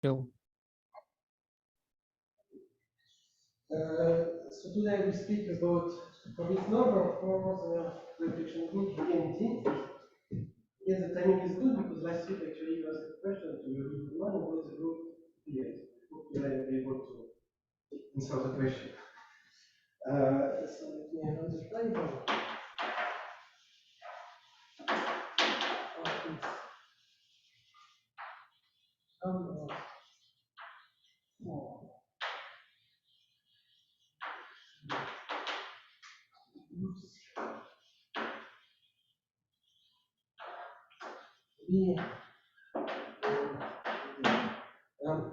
Phil. So today we speak about Hurwitz number for the reflection group BNT. Yes, the timing is good because last week actually you asked a question to your little one about the group BNT. Hope you will be able to answer the question. So let me have the flavor.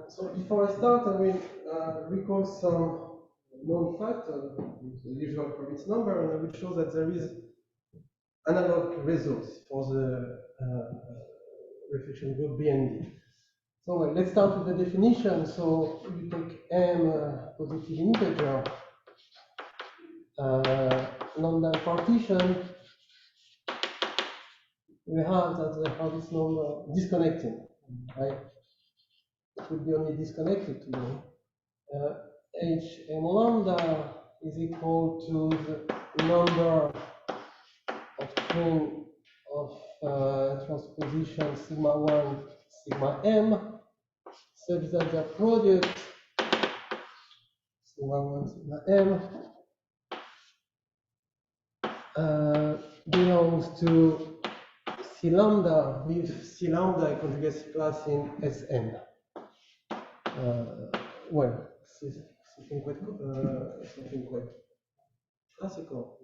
So before I start, I will recall some known fact, the usual Hurwitz number, and I will show that there is analog results for the reflection group BND. So let's start with the definition. So you take M positive integer, lambda partition. We have that the Hurwitz number disconnecting, right? It will be only disconnected today. H m lambda is equal to the number of string of transposition sigma 1 sigma m, such that the product sigma 1 sigma m belongs to C lambda with C lambda conjugacy class in Sn. Well, something quite classical.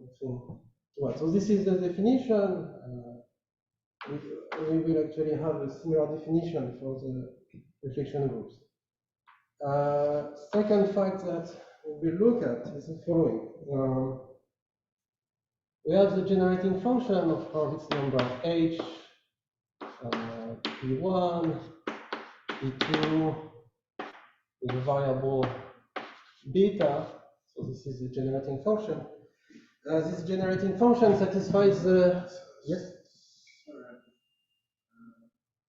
Well, so this is the definition. We will actually have a similar definition for the reflection groups. Second fact that we will look at is the following. We have the generating function of Hurwitz number h, p1, p2, with a variable beta. So this is the generating function. This generating function satisfies the yes.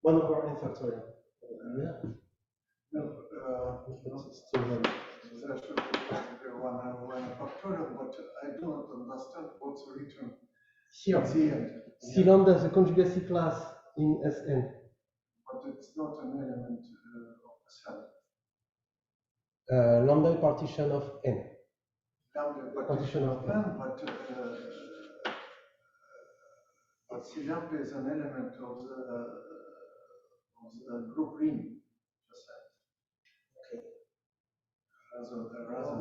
One over n factorial. Yeah. No, still very. that should be one over n factorial, but I don't understand what's written Here. at the end. C lambda is a conjugacy class in Sn. But it's not an element of Sn. Lambda partition of n. Lambda partition of n, but C lambda is an element of the group ring. Just like. Okay. Rather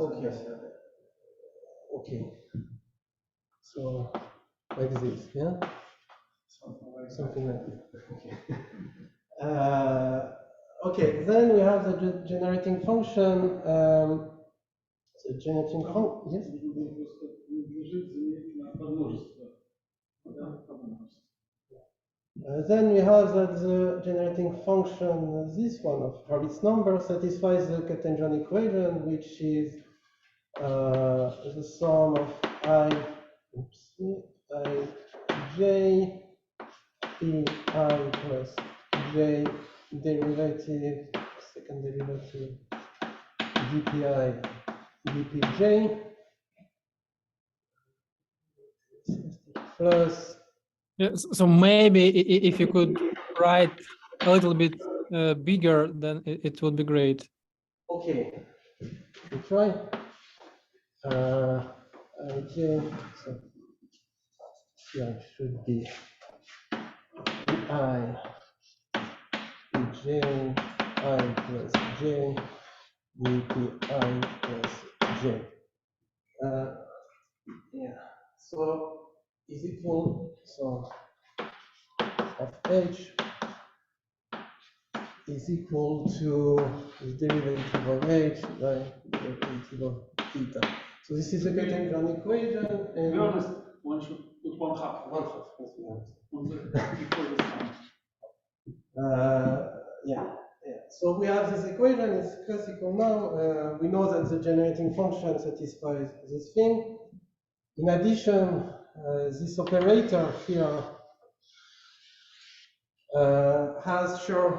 Okay. So like this, yeah. Something like that. Okay. Okay. Then we have the generating function. The generating function. Yes. Then we have that the generating function, this one of Hurwitz number, satisfies the Catenjon equation, which is the sum of ij pi plus j derivative, second derivative, dpi dpj plus. Yes, so maybe if you could write a little bit bigger, then it would be great. Okay, we try. Okay, so here it should be I j I plus j dpi plus j. Yeah. So is equal of h is equal to the derivative of h by the derivative of theta. So this is a Catenjon equation. And to be honest, one should put 1/2. 1/2, let's be honest. Before this time. Yeah. So we have this equation, it's classical now. We know that the generating function satisfies this thing. In addition, this operator here has Schur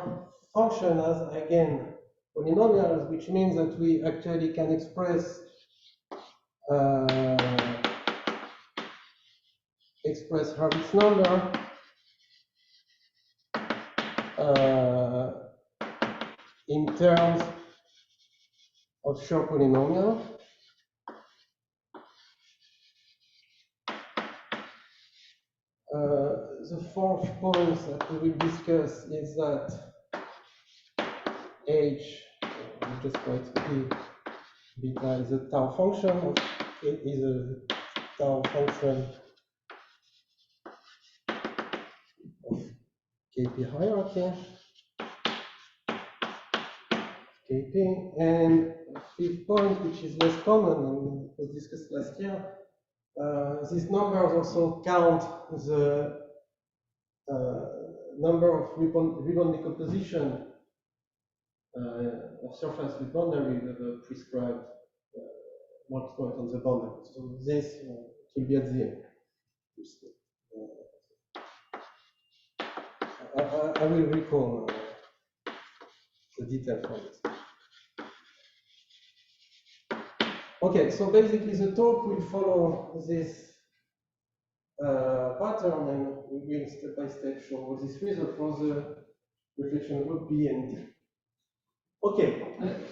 function as, again, polynomials, which means that we actually can express Hurwitz number in terms of Schur polynomial. The fourth point that we will discuss is that H, we just write beta is a tau function of KP hierarchy. KP, and fifth point, which is less common and was discussed last year, these numbers also count the number of ribbon decomposition of surface with boundary with the prescribed mark point on the boundary. So this will be at the end. I will recall the detail from this. Okay, so basically the talk will follow this pattern, and we will step by step show this result for the reflection group B and D. Okay.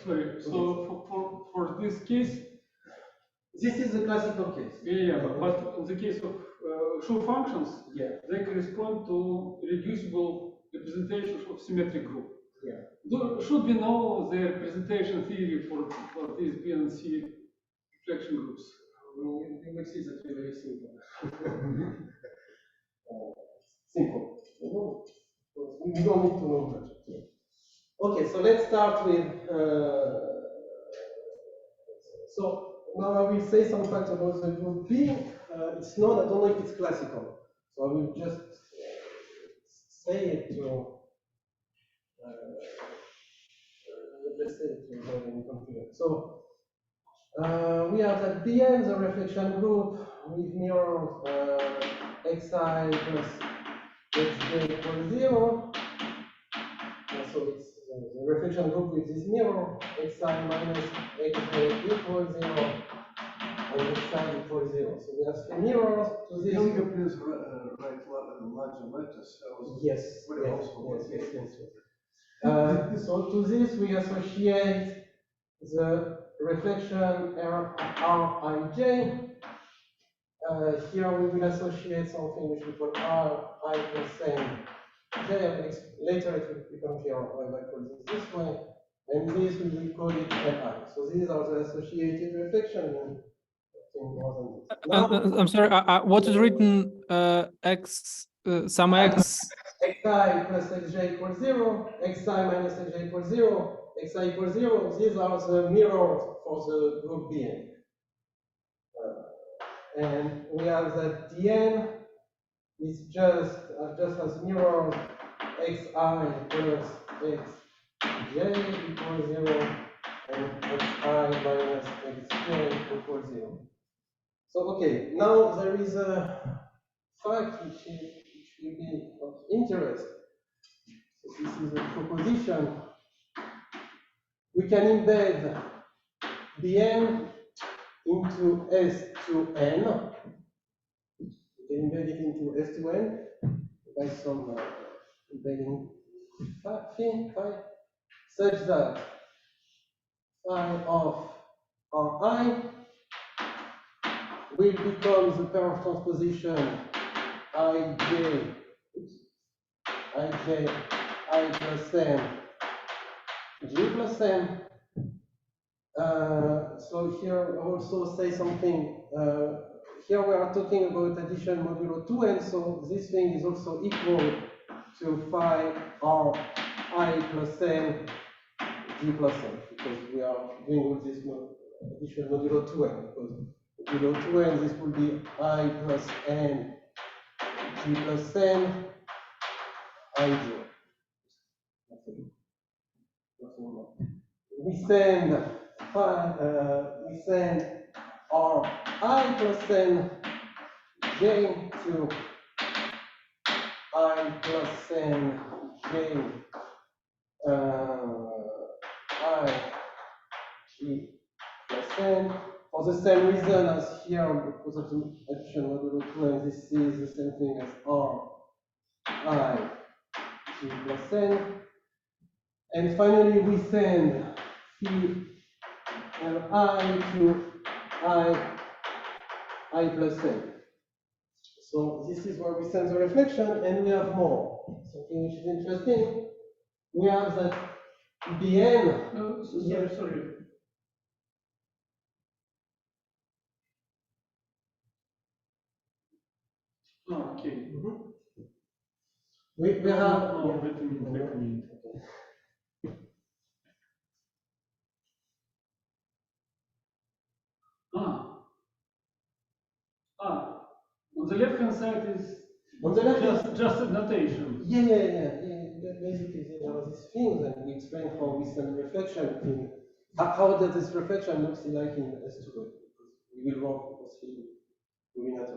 Sorry, so for this case, this is the classical case. Yeah, but in the case of Schur functions, yeah, they correspond to reducible representations of symmetric group. Yeah. Should we know the representation theory for these B and C reflection groups? You will see that it's very simple. Simple. We don't need to know that. Okay, so let's start with. So now I will say some facts about the group B. It's not. I don't know if it's classical. So I will just say it to. Let's say it to avoid any confusion. So. We have that Bn, the reflection group with mirrors xi plus xj equals 0. So it's the reflection group with this mirror, xi minus xj equals 0, and xi equals 0. So we have three mirrors to this. Can you please write larger letters? Yes. So to this we associate the reflection Rij. Here we will associate something which we call Ri plus n j. Later it will become clear why I call this way. And this we will call it Ni. So these are the associated reflections. I'm sorry, what is written sum x? Xi plus xj equals 0, xi minus xj equals 0, xi equals 0. These are the mirrors for the group Bn. And we have that Dn is just as mirrors xi plus xj equals 0 and xi minus xj equals 0. So okay, now there is a fact which will be of interest. So this is a proposition. We can embed Bn into S2n. We can embed it into S2n by some embedding phi, such that phi of Ri will become the pair of transposition I plus n, G plus n. So here I also say something. Here we are talking about addition modulo 2n, so this thing is also equal to phi r I plus n G plus n, because we are doing with this addition modulo 2n, because modulo 2n, this will be I plus n G plus n I0. Nothing more. We send R I plus n j to I plus n j I G plus n. For the same reason as here, because of the addition modulo 2, and this is the same thing as R I G plus n. And finally, we send phi Li to I plus n. So this is where we send the reflection, and we have more. Something which is interesting. We have that Bn. No, sorry. Oh, okay. We have. Oh, wait a minute. On the left hand side is On the left just a notation. Yeah. Basically, there are these things, and we explain how we send reflection in. How does this reflection looks like in S2? We will work because we will not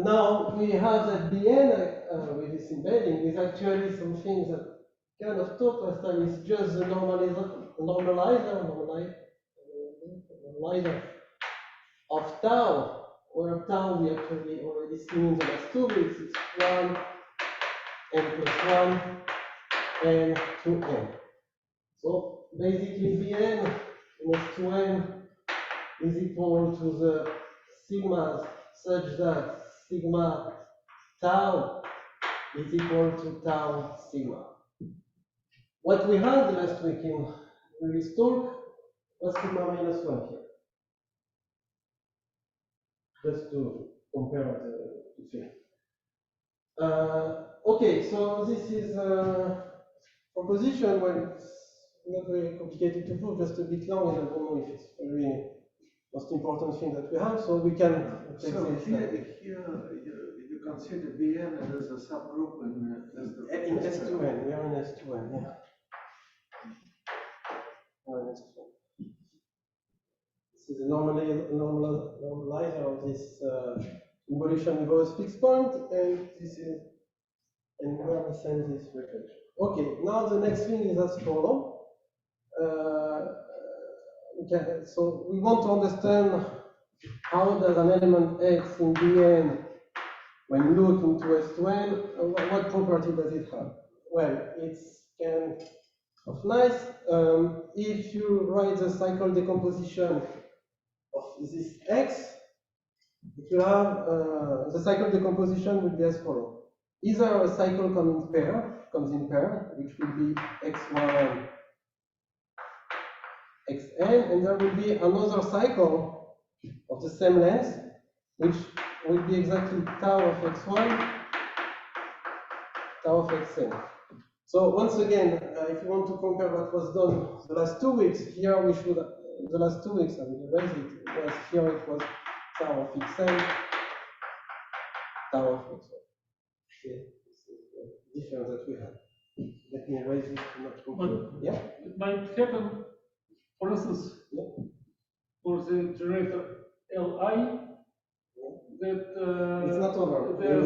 now we have that Bn with this embedding is actually some things that kind of taught last time is just the normalizer of tau, where tau we actually already seen in the last 2 weeks. It's 1 n plus 1 n 2n. So basically Bn minus 2n is equal to the sigmas such that sigma tau is equal to tau sigma. What we had last week in this talk was sigma minus 1 here. Just to compare the two things. Okay, so this is a proposition where it's not very complicated to prove, just a bit long, and I don't know if it's really most important thing that we have, so we can take So this. here you consider Bn as a subgroup In S2n, we are in S2n, yeah. This is a normalizer of this involution involves fixed point, and this is where we send this reflection. Okay, now the next thing is as follows. So we want to understand how does an element X in Bn, when looked into S2n, what property does it have? Well, it's kind of nice. If you write the cycle decomposition of this X, if you have the cycle decomposition would be as follows. Either a cycle comes in pair, which will be x1, xn, and there will be another cycle of the same length, which will be exactly tau of x1, tau of xn. So once again, if you want to compare what was done the last 2 weeks, here we should, the last 2 weeks, I will erase it, was here it was tau of xn, tau of x1. Okay, this is the difference that we have. Let me erase this to not compare. Yeah? It might happen, for instance, for the generator Li, that it's not over. there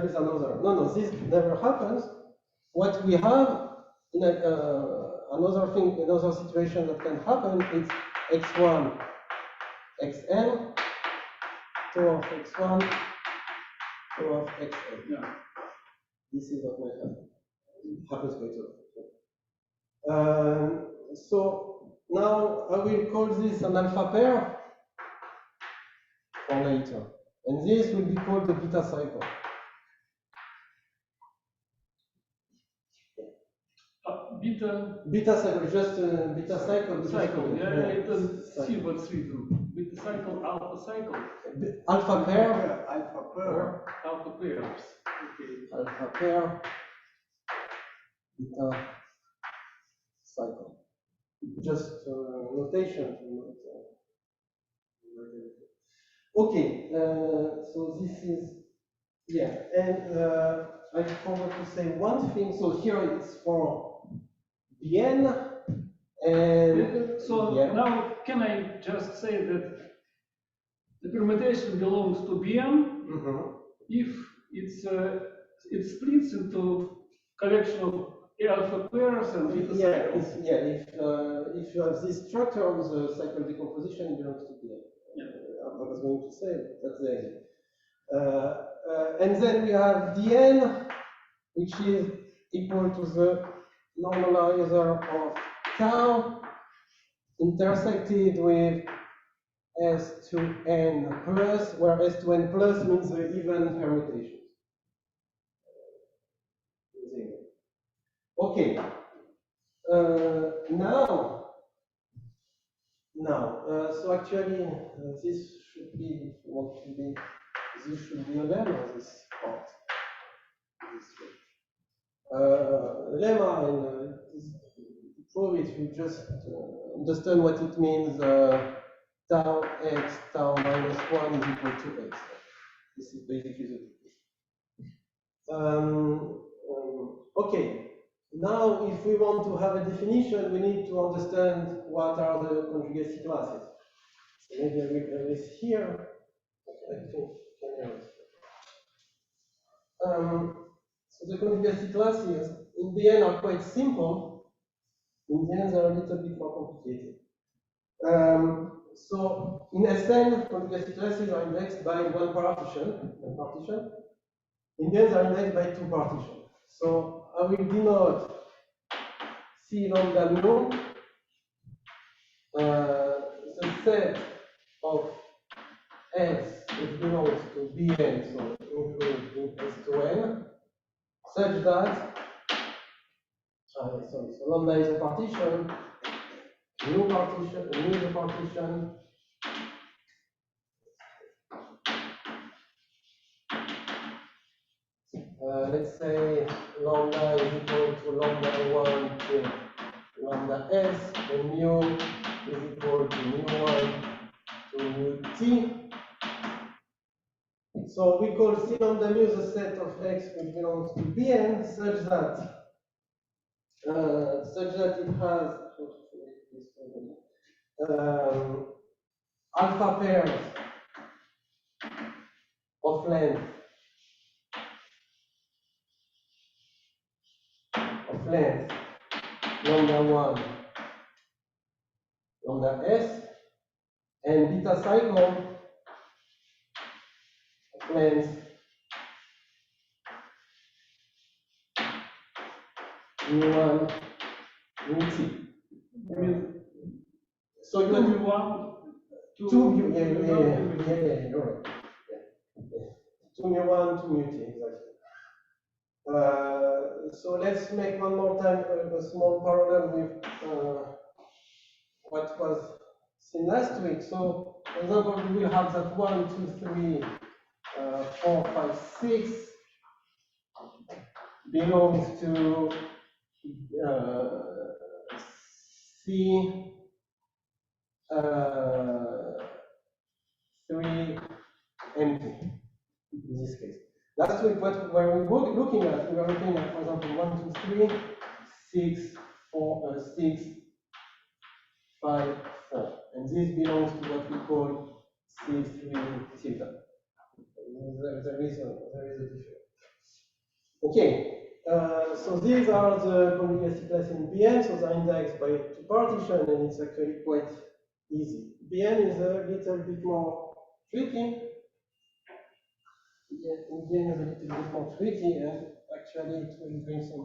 is another. No, this never happens. What we have in another thing, another situation that can happen is x1, xn, tau of x1, tau of xn. Yeah. This is what might happen. It happens quite often. So now I will call this an alpha pair for later. And this will be called the beta cycle. Beta cycle, just beta cycle. Cycle, yeah, it doesn't see what's written. Beta cycle, alpha cycle. Alpha pair. Alpha pairs. Okay. Alpha pair. Beta cycle. Just notation. Okay, so this is, yeah, and I forgot to say one thing. So here it's for Bn, and so yeah. now can I just say that the permutation belongs to Bn if it splits into collection of alpha pairs and beta cycles. If you have this structure on the cycle decomposition, it belongs to Dn. I was going to say that's the idea. And then we have Dn, which is equal to the normalizer of tau intersected with S2n plus, where S2n plus means the even permutations. Okay. So actually, this should be, if you want to be, this should be a lemma, this part. Lemma, and to prove it, you just understand what it means. Tau x, tau minus 1 is equal to x. This is basically the okay. Now, if we want to have a definition, we need to understand what are the conjugacy classes. So maybe I will erase here. I think I can erase. So the conjugacy classes in the end are quite simple. In the end, they're a little bit more complicated. So in Sn, conjugacy classes are indexed by one partition. In the end, they're indexed by two partitions. So I will denote C lambda mu, the set of S which belongs to Bn, so including S2n, such that, so lambda is a partition, mu is a partition, let's say lambda is equal to lambda 1 to lambda s, and mu is equal to mu1 to mu t. So we call C lambda mu the set of x which belongs to Bn such that it has alpha pairs of length lambda 1, lambda s, and beta cycle of length mu1, mu t. So you Two mu1, two mu, yeah, you're right. Yeah. Two mu1, two mu t, exactly. So let's make one more time a small parallel with what was seen last week. So, for example, we will have that 1, 2, 3, 4, 5, 6 belongs to C 3 empty in this case. Last week, what were we looking at? We were looking at, for example, 1, 2, 3, 6, 4, 6, 5, 4. And this belongs to what we call C3 theta. There is a difference. Okay, so these are the conjugacy classes in Bn, so they're indexed by two partitions, and it's actually quite easy. Bn is a little bit more tricky. Bn is a little bit more tricky, and actually it will bring some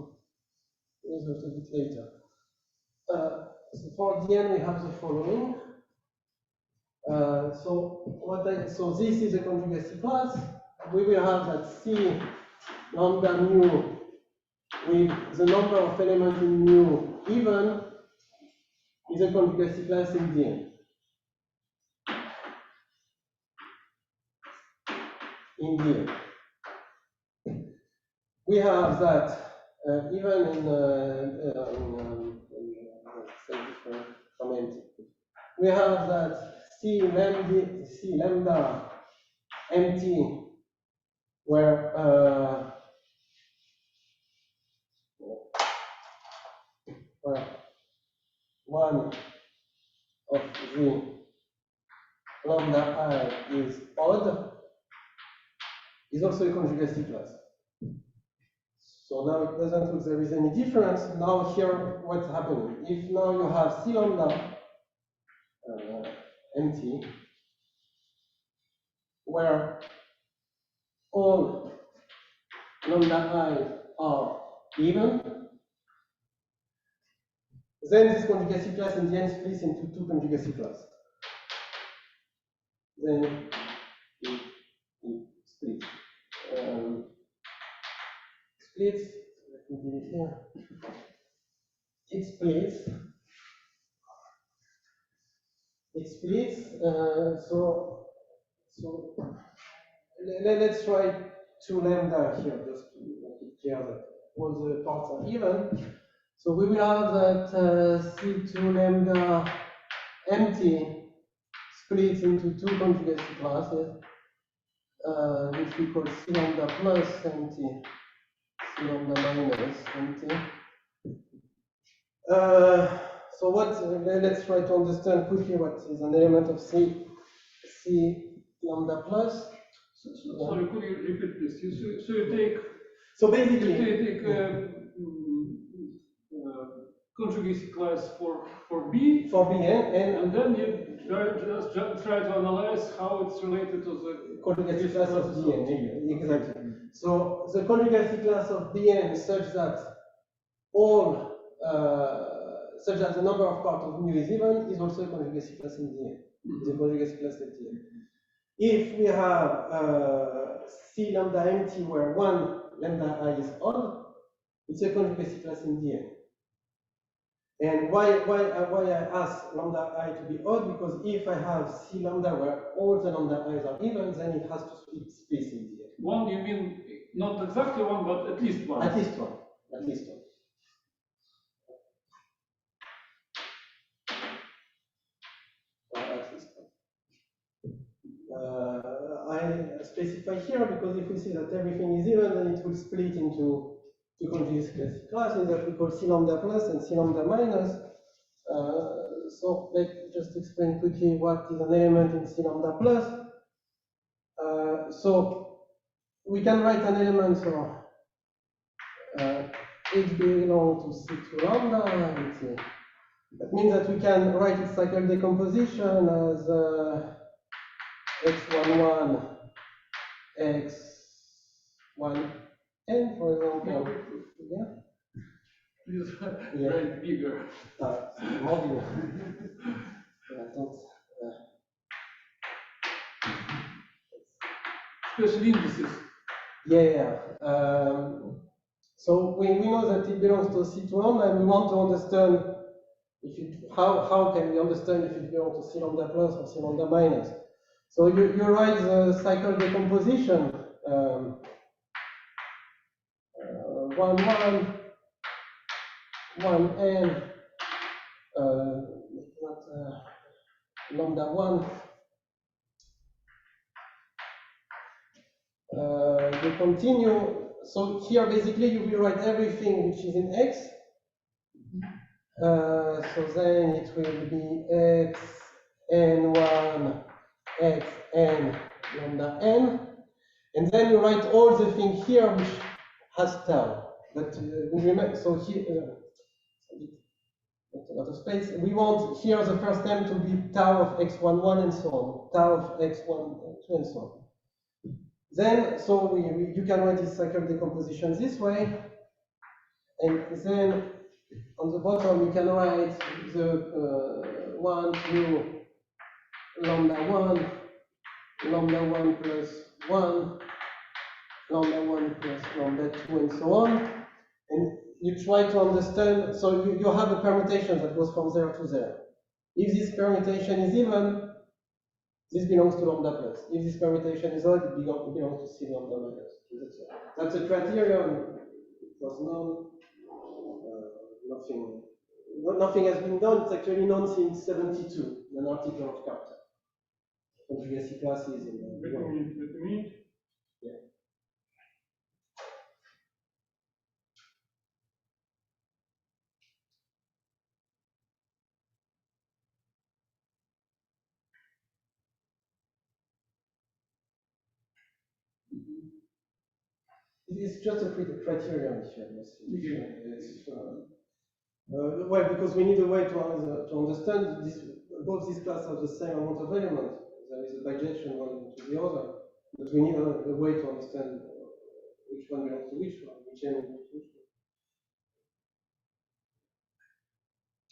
results a bit later. So for Dn, we have the following. So this is a conjugacy class. We will have that C lambda mu with the number of elements in mu even is a conjugacy class in Dn. In Dn. We have that even we have that C lambda empty where one of the lambda I is odd is also a conjugacy class. So now it doesn't look there is any difference. Now here, what's happening? If now you have C lambda empty, where all lambda I are even, then this conjugacy class in the end splits into two conjugacy classes. Then it splits. Splits, let me do it here. It splits. It splits. So let's try 2 lambda here, just to make it clear that all the parts are even. So we will have that C2 lambda empty splits into 2 conjugacy classes, which we call C lambda plus empty, C lambda minus empty. So let's try to understand quickly what is an element of C lambda plus. Sorry, could you repeat this? So you take. So basically, you take conjugacy class for B. For B, and then you just try to analyze how it's related to the conjugacy class of Bn, exactly. So the conjugacy class of Bn is such that such that the number of parts of mu is even is also a conjugacy class in Dn. The conjugacy class at Dn. If we have C lambda empty where one lambda I is odd, it's a conjugacy class in Dn. And why I ask lambda I to be odd? Because if I have C lambda where all the lambda i's are even, then it has to split space in Dn. One, you mean not exactly one, but at least one. At least one. At least one. At least one. I specify here because if we see that everything is even, then it will split into two conjugacy classes that we call C lambda plus and C lambda minus. So let's just explain quickly what is an element in C lambda plus. So we can write an element so H belongs to C2 lambda. That means that we can write its cycle decomposition as x11, x1n, for example. Yeah. Please Yeah. write bigger. More bigger. Don't. Special indices. Yeah. So we know that it belongs to C2 lambda, and we want to understand how can we understand if it belongs to C lambda plus or C lambda minus. So you write the cycle decomposition 1, 1, 1n, lambda 1. You continue. So here basically you will write everything which is in x. So then it will be x n1 x n lambda n, and then you write all the thing here which has tau. But remember, so here a lot of space. We want here the first term to be tau of x11 and so on, tau of x12 and so on. Then, so you can write this cycle decomposition this way, and then on the bottom you can write the 1, 2, lambda 1 plus 1, lambda 1 plus lambda 2, and so on. And you try to understand, so you have a permutation that goes from there to there. If this permutation is even, this belongs to lambda plus. If this permutation is odd, it belongs to C lambda minus. That's a criterion. It was known. Nothing has been done. It's actually known since 72, an article of Carter. Conjugacy classes in Wait a minute. Yeah. It's just a criterion here. Well, because we need a way to understand this. Both these classes have the same amount of elements. There is a bijection one to the other, but we need a way to understand which one belongs to which one, which element belongs to which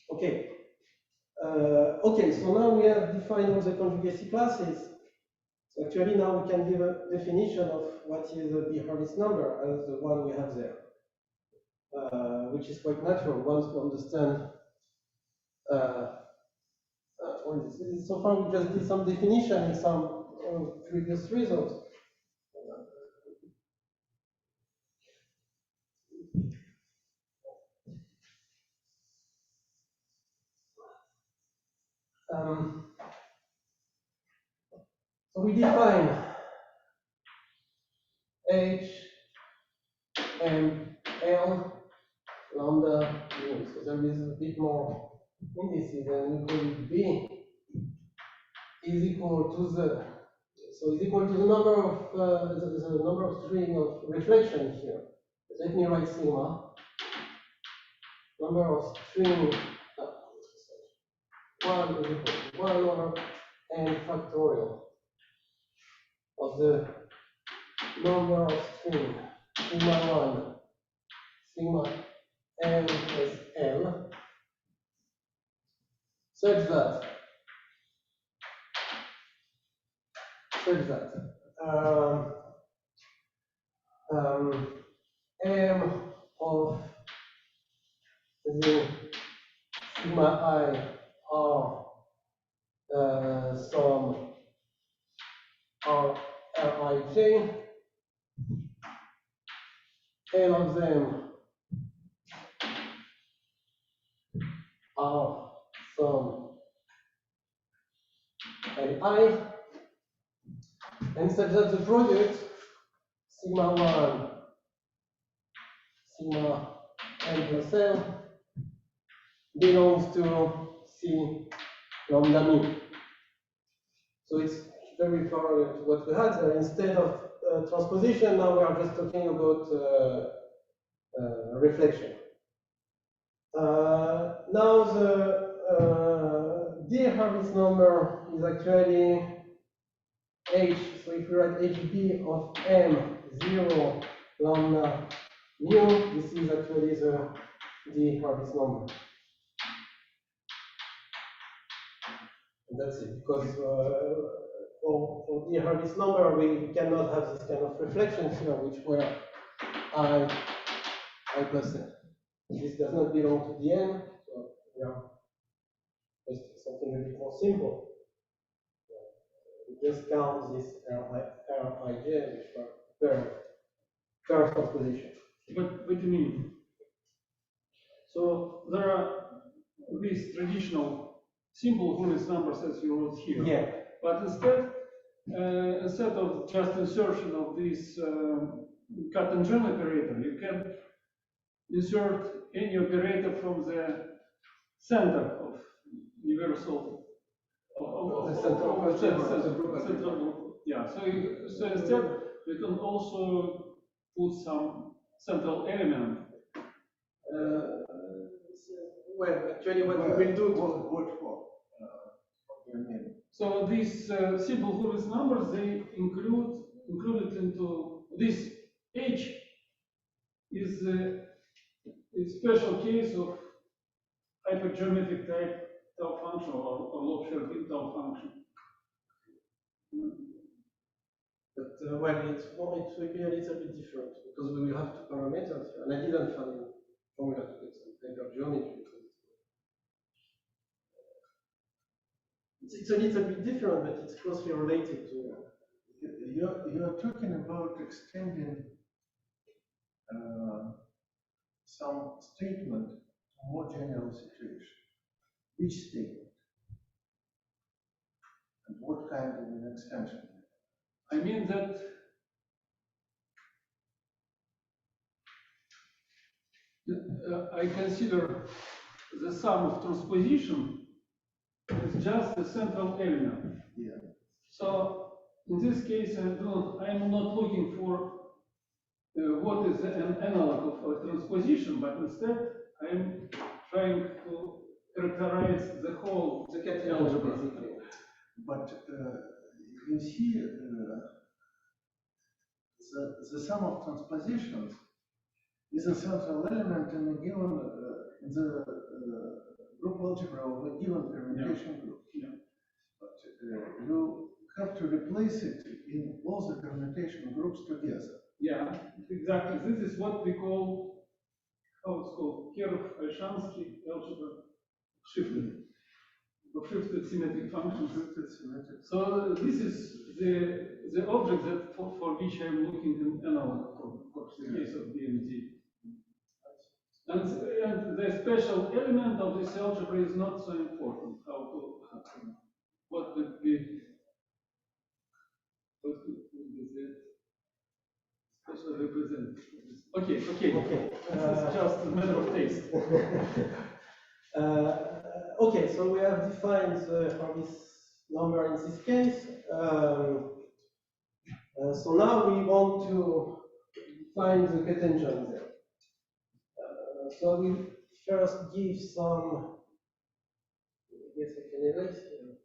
one. Okay. Okay, so now we have defined all the conjugacy classes. So actually now we can give a definition of what is a Hurwitz number as the one we have there, which is quite natural once we understand. So far we just did some definition in some previous results. So we define H, M, L, lambda, U. So there is a bit more indices, and we call it B is equal to the, so is equal to the number of the number of string of reflection here. Let me write sigma. Number of string 1 is equal to 1 over n factorial of the number of string sigma 1 sigma n plus l such that m of the sigma I are some are Rij, n of them are some Li, and such that the product sigma 1 sigma n plus l belongs to C lambda mu. So it's very parallel to what we had there. Instead of transposition, now we are just talking about reflection. Now the Hurwitz number is actually H. So if we write HB of M 0 lambda mu, this is actually the Hurwitz number. And that's it, because for the Hurwitz number, we cannot have this kind of reflections here, which were I plus n. This does not belong to the n, so we are just something a bit more simple. We just count this Rij, which are per transposition. But what do you mean? So there are these traditional simple Hurwitz numbers as you wrote here. Yeah. But instead of just insertion of this cut and join operator, you can insert any operator from the center of universal The center of the group. central group. Yeah. So instead we can also put some central element. Well, actually, what we will do to What for? What do you mean? So these simple Hurwitz numbers, they included into this H is a special case of hypergeometric type tau function or Lobscher tau function. But well, it will be a little bit different because we will have two parameters here, and I didn't find a formula to get some hypergeometry. It's a little bit different, but it's closely related to. You're talking about extending some statement to more general situation. Which statement? And what kind of an extension? I mean that I consider the sum of transposition as just the central element. Yeah. So in this case, I'm not looking for what is an analog of a transposition, but instead I'm trying to characterize the whole The category, algebra. basically. But you see, the sum of transpositions is a central element in a given group algebra of a given permutation group. Yeah. But you have to replace it in all the permutation groups together. Yeah, exactly. This is what we call, how it's called, Kerr-Olshansky algebra shifted, of shifted symmetric functions. So this is the object that for which I'm looking in analog, of course, the case of BMT. And the special element of this algebra is not so important. What would be the special representative? Okay. This is just a matter of taste. Okay, so we have defined for this number in this case. So now we want to find the potential there. So we first give some, I guess I can erase here.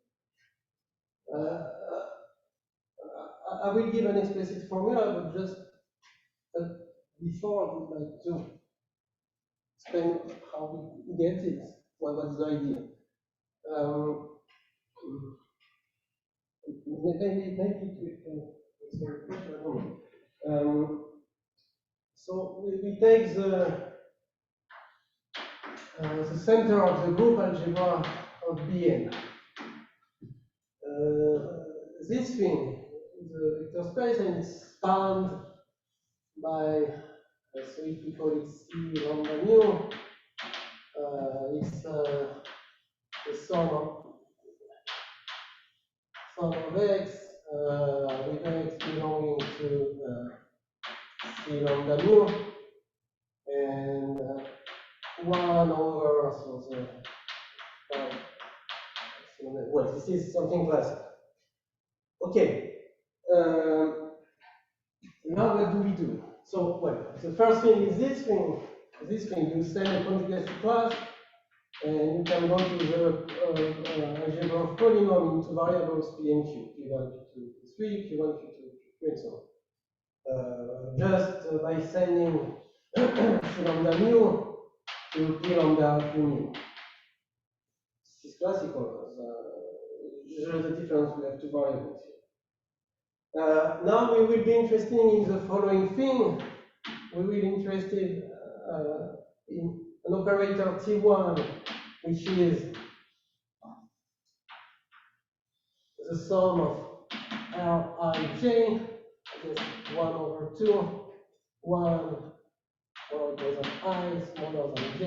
I will give an explicit formula, but just before I would like to explain how we get it, what's the idea. Maybe we can answer the question, I don't know. So we take the center of the group algebra of Bn. This thing is a vector space and it's spanned by, so if we call it C lambda mu, it's the sum of x with x belonging to C lambda mu and 1 over, so the, well, this is something classic. Okay, now what do we do? So, well, the first thing is this thing, you send a conjugacy class, and you can go to the algebra of polynomial into variables P and Q, P1, P2, P3, P1, P2, P3, and so on. Just by sending C lambda mu to P lambda Q mu. This is classical. Usually the difference we have two variables here. Now we will be interested in the following thing. We will be interested in an operator T1, which is the sum of Rij, I guess 1 over 2, 1 more equal than I, smaller than j,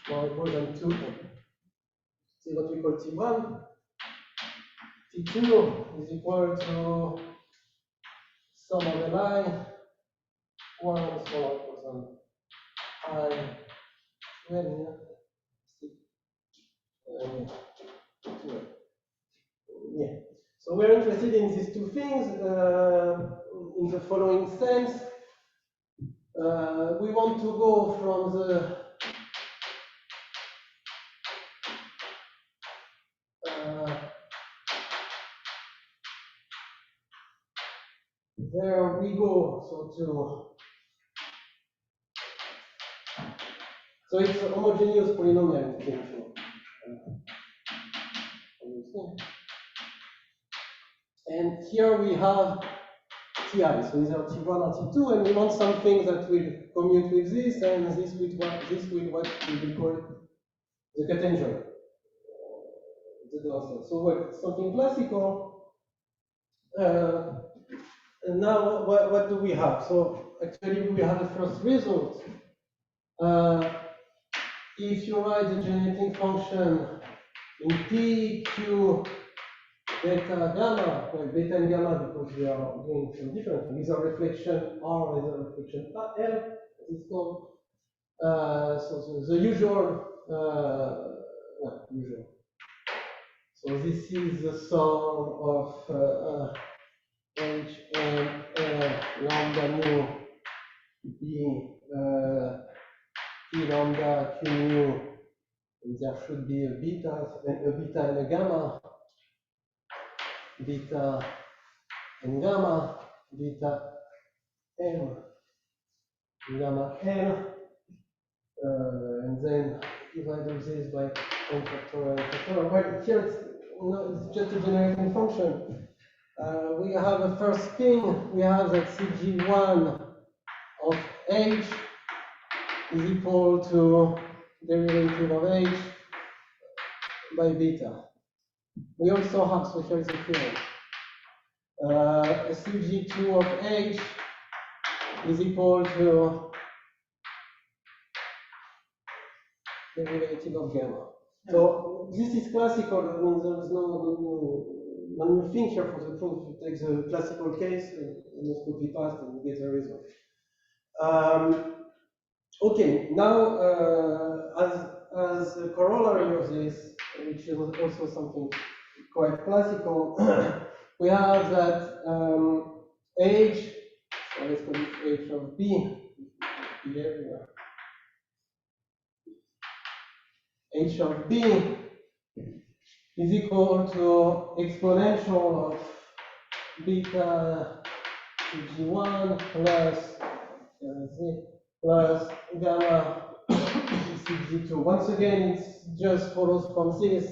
more equal than 2n. See what we call T1. T2 is equal to sum of Li, 1 smaller equal than I, 2n. Yeah. So we're interested in these two things in the following sense. We want to go from the there we go, so it's a homogeneous polynomial extension. And here we have Ti, so either T1 or T2, and we want something that will commute with this, and this will what we will call the cotangent. So what something classical. And now what do we have? So actually we have the first result. If you write the generating function in P, Q, beta, gamma, well, beta and gamma because we are doing some different things. Is a reflection R, is a reflection L, as it's called. So the usual, usual. So this is the sum of H and lambda mu be P lambda Q mu, and there should be a beta and a gamma, beta and gamma, beta m, gamma n, and then divide all this by n factorial n factorial. Well, here it's just a generating function. We have a first thing, we have that CG1 of h is equal to derivative of h by beta. We also have, so here is a theorem. A CG2 of h is equal to derivative of gamma. So this is classical, that means there is no new thing here for the proof. You take the classical case and just copy past and you get the result. Okay, now as a corollary of this, which is also something quite classical, we have that h, so let's call it h of b, everywhere. H of b is equal to exponential of beta CG1 plus gamma CG2. Once again, it just follows from this.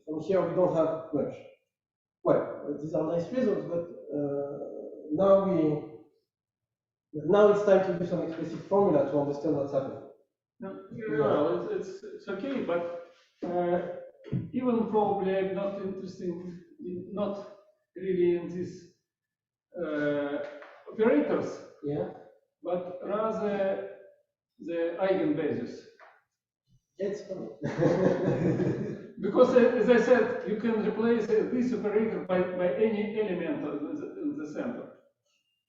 From here, we don't have much. Well, these are nice results, but now it's time to do some explicit formula to understand what's happening. No, well, it's okay, but even probably I'm not not really in these operators, Yeah. but rather the eigenvalues. It's funny. Because as I said, you can replace this operator by any element in the center.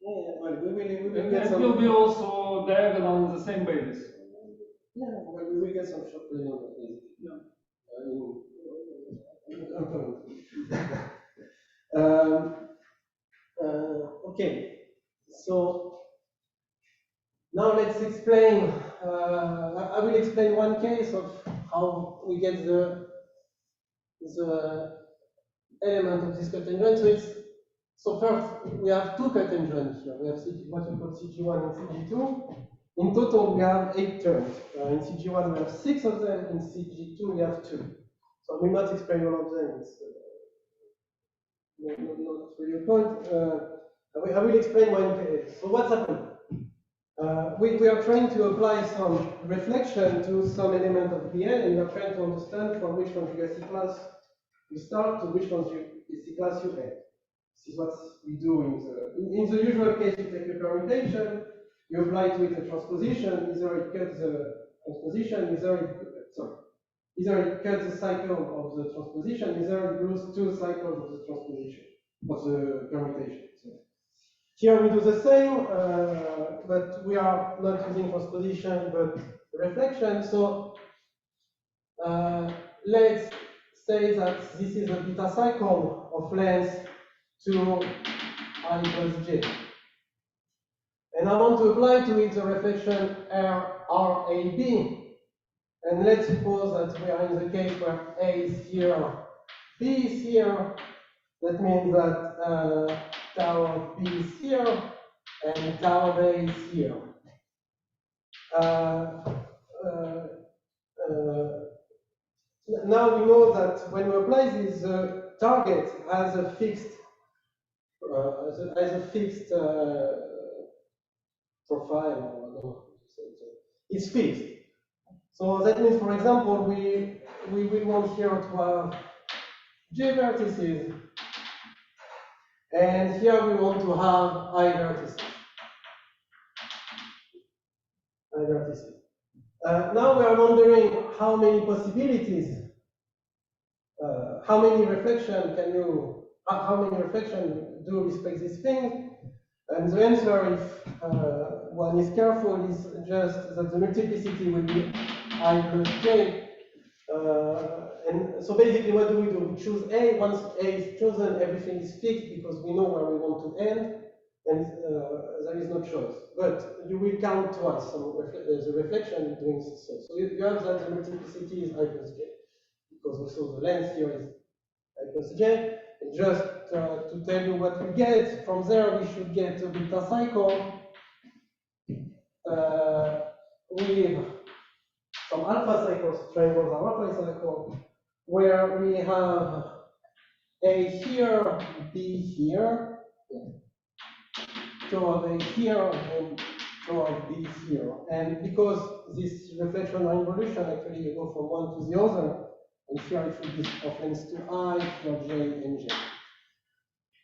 Yeah, well, we will And get it some. will be also diagonal on the same basis. Yeah, well, we will get some short polynomials. Yeah. Okay, so now let's explain. I will explain one case of how we get the element of this cotangent. So first we have two cotangents here. We have what we call CG1 and CG2. In total, we have 8 terms. In CG1, we have 6 of them. In CG2, we have 2. So I will not explain all of them. It's not really your point. I will explain one case. So what's happened? We are trying to apply some reflection to some element of Pn, and we are trying to understand from which conjugacy class you start to which conjugacy class you end. This is what we do in the usual case. You take a permutation, you apply to it a transposition. Either it cuts the transposition, either it cuts the cycle of the transposition, either it goes 2 cycles of the transposition of the permutation. So here we do the same, but we are not using transposition but reflection. So let's say that this is a beta cycle of length 2 I plus j. And I want to apply to it the reflection RAB. And let's suppose that we are in the case where A is here, B is here. That means that tau of B is here, and tau of A is here. Now we know that when we apply this, the target has a fixed profile, or I don't know how to say it. It's fixed. So that means, for example, we will want here to have j vertices, and here we want to have I vertices. Now we are wondering how many possibilities, how many reflection do respect this thing? And the answer, if one is careful, is just that the multiplicity will be I plus j. And so basically, what do? We choose A. Once A is chosen, everything is fixed because we know where we want to end. and there is no choice. But you will count twice the reflection doing so. So you have that the multiplicity is I plus j, because also the length here is I plus j. And just to tell you what we get, from there we should get a beta cycle with some alpha cycles, triangles are alpha cycle, where we have A here, B here, toward A here, and toward B here. And because this reflection or involution, actually you go from one to the other, and here it will be of length to I, here J, and J.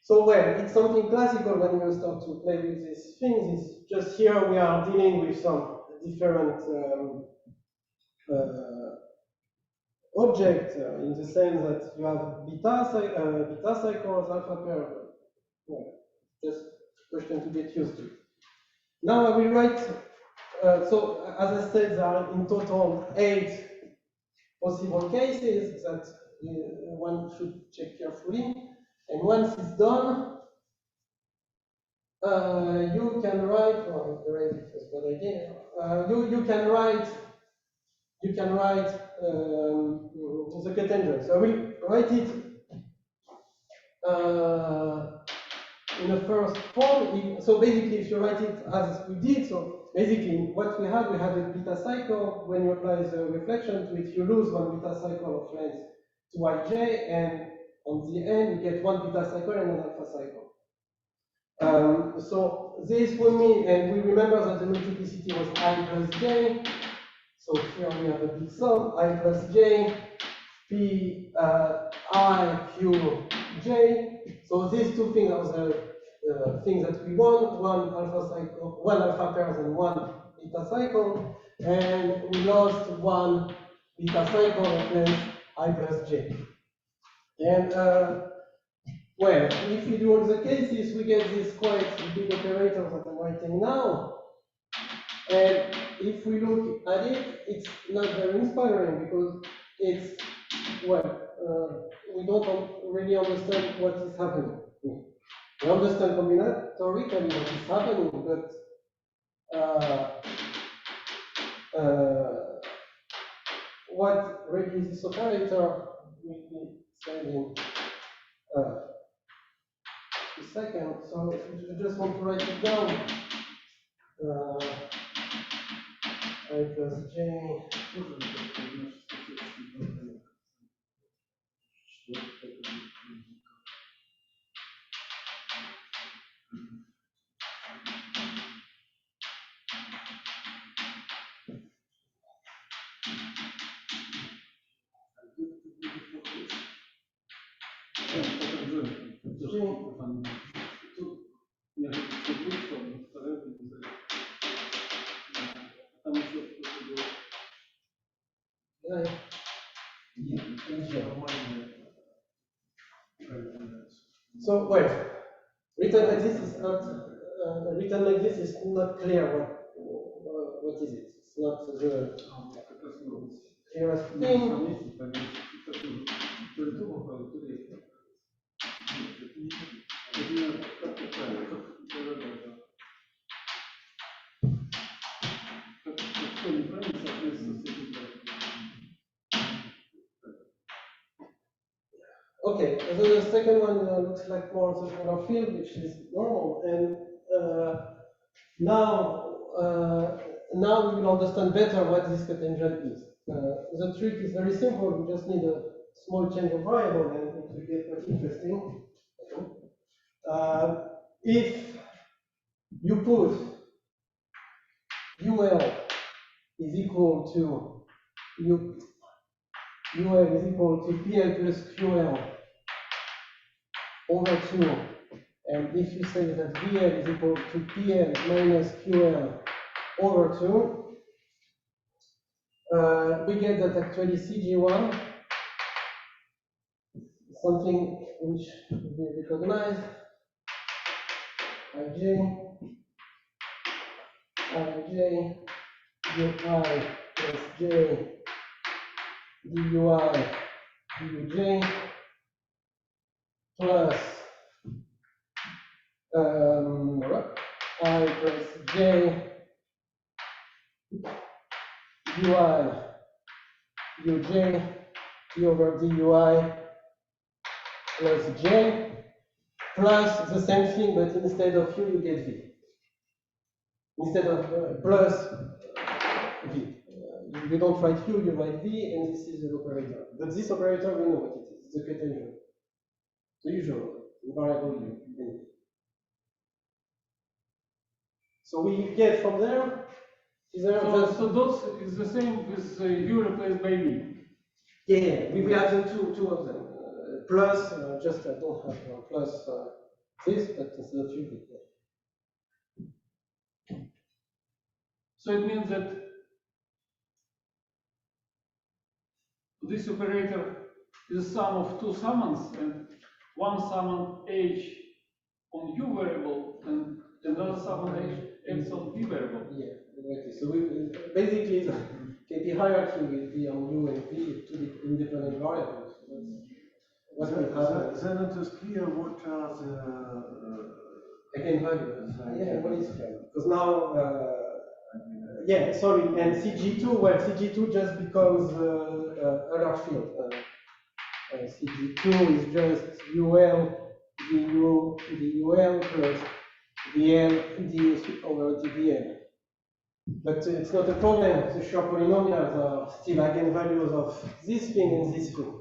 So, well, it's something classical when you start to play with these things. It's just here we are dealing with some different object in the sense that you have beta cycles, alpha pair. Well, just a question to get used to. Now I will write, so as I said, there are in total 8 possible cases that one should check carefully. And once it's done, you can write, oh, I erased it, that's a bad idea. You can write the cotangent. So I will write it in the first form. So basically, if you write it as we did, so basically what we had a beta cycle. When you apply the reflection to it, you lose one beta cycle of length to ij, and on the end you get one beta cycle and an alpha cycle. So this would mean, and we remember that the multiplicity was I plus j. So here we have a big sum, I plus j, p I q j. So these two things are the things that we want: one alpha cycle, one alpha pairs, and one beta cycle. And we lost one beta cycle of length I plus j. And well, if we do all the cases, we get this quite big operator that I'm writing now. And if we look at it, it's not very inspiring because it's, well, we don't really understand what is happening. We understand combinatorically what is happening, but what really is this operator will be said in a second. So I just want to write it down. I plus j. So, well, written like this is not clear. What is it? It's not the clearest thing. Okay, so the second one looks like more the Schur field, which is normal, and now we will understand better what this cotangent is. The trick is very simple. We just need a small change of variable, and it will get quite interesting. If you put UL is equal to UL is equal to PL plus QL over 2, and if you say that VL is equal to PL minus QL over 2, we get that actually CG1 is something which will be recognized. IJ, UI plus J, DUI, DUJ, plus I plus j ui uj d over dui plus j plus the same thing, but instead of u, you get v. Instead of plus v. You don't write u, you write v, and this is the operator. But this operator, we know what it is. It's the potential. The usual variable u. So we get from there. So dots is the same with u replaced by v. Yeah, we have the two of them. Plus, just I don't have plus this, but instead of u. So it means that this operator is sum of two summons, and one summon h on u variable, and another summon h x on v variable. Yeah, exactly. So we basically the KP hierarchy will be on u and v, two independent variables. That's what will happen. Then it is clear what are the Eigenvalues. Yeah, what is clear? Because now, yeah, sorry, and CG2, well, CG2 just becomes Euler field. CG2 is just UL, DU, DUL plus DL, D over DVL. But it's not a problem. The Schur polynomials are still eigenvalues of this thing and this thing.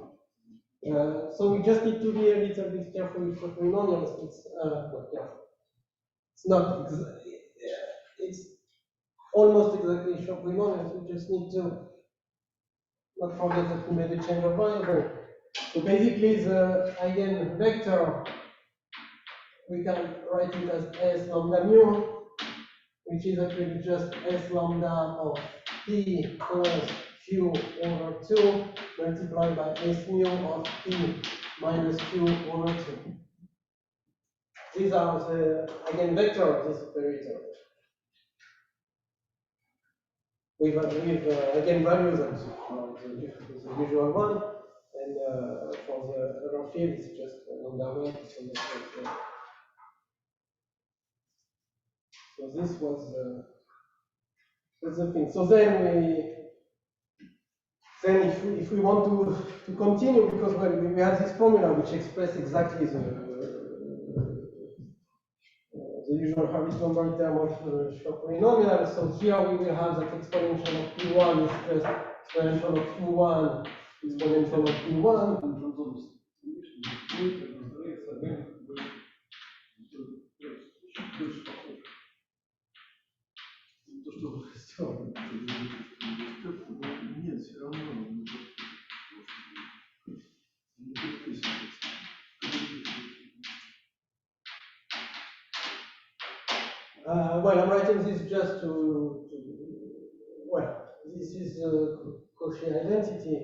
So we just need to be a little bit careful with Schur polynomials. It's well, careful. It's not. It's almost exactly Schur polynomials. We just need to not forget that we made a change of variable. So basically, the eigenvector, we can write it as S lambda mu, which is actually just S lambda of P plus Q over 2 multiplied by S mu of P minus Q over 2. These are the eigenvector of this operator. With eigenvalues and the usual one, and for the Euler field, it's just lambda 1. So this was that's the thing. So then if we want to continue, because well, we had this formula which expressed exactly the usual Hurwitz number in terms of Schur polynomial. So here we will have that exponential of P1 is just exponential of Q1, exponential of P1. Нет, все равно. Well, I'm writing this just well, this is a Cauchy identity.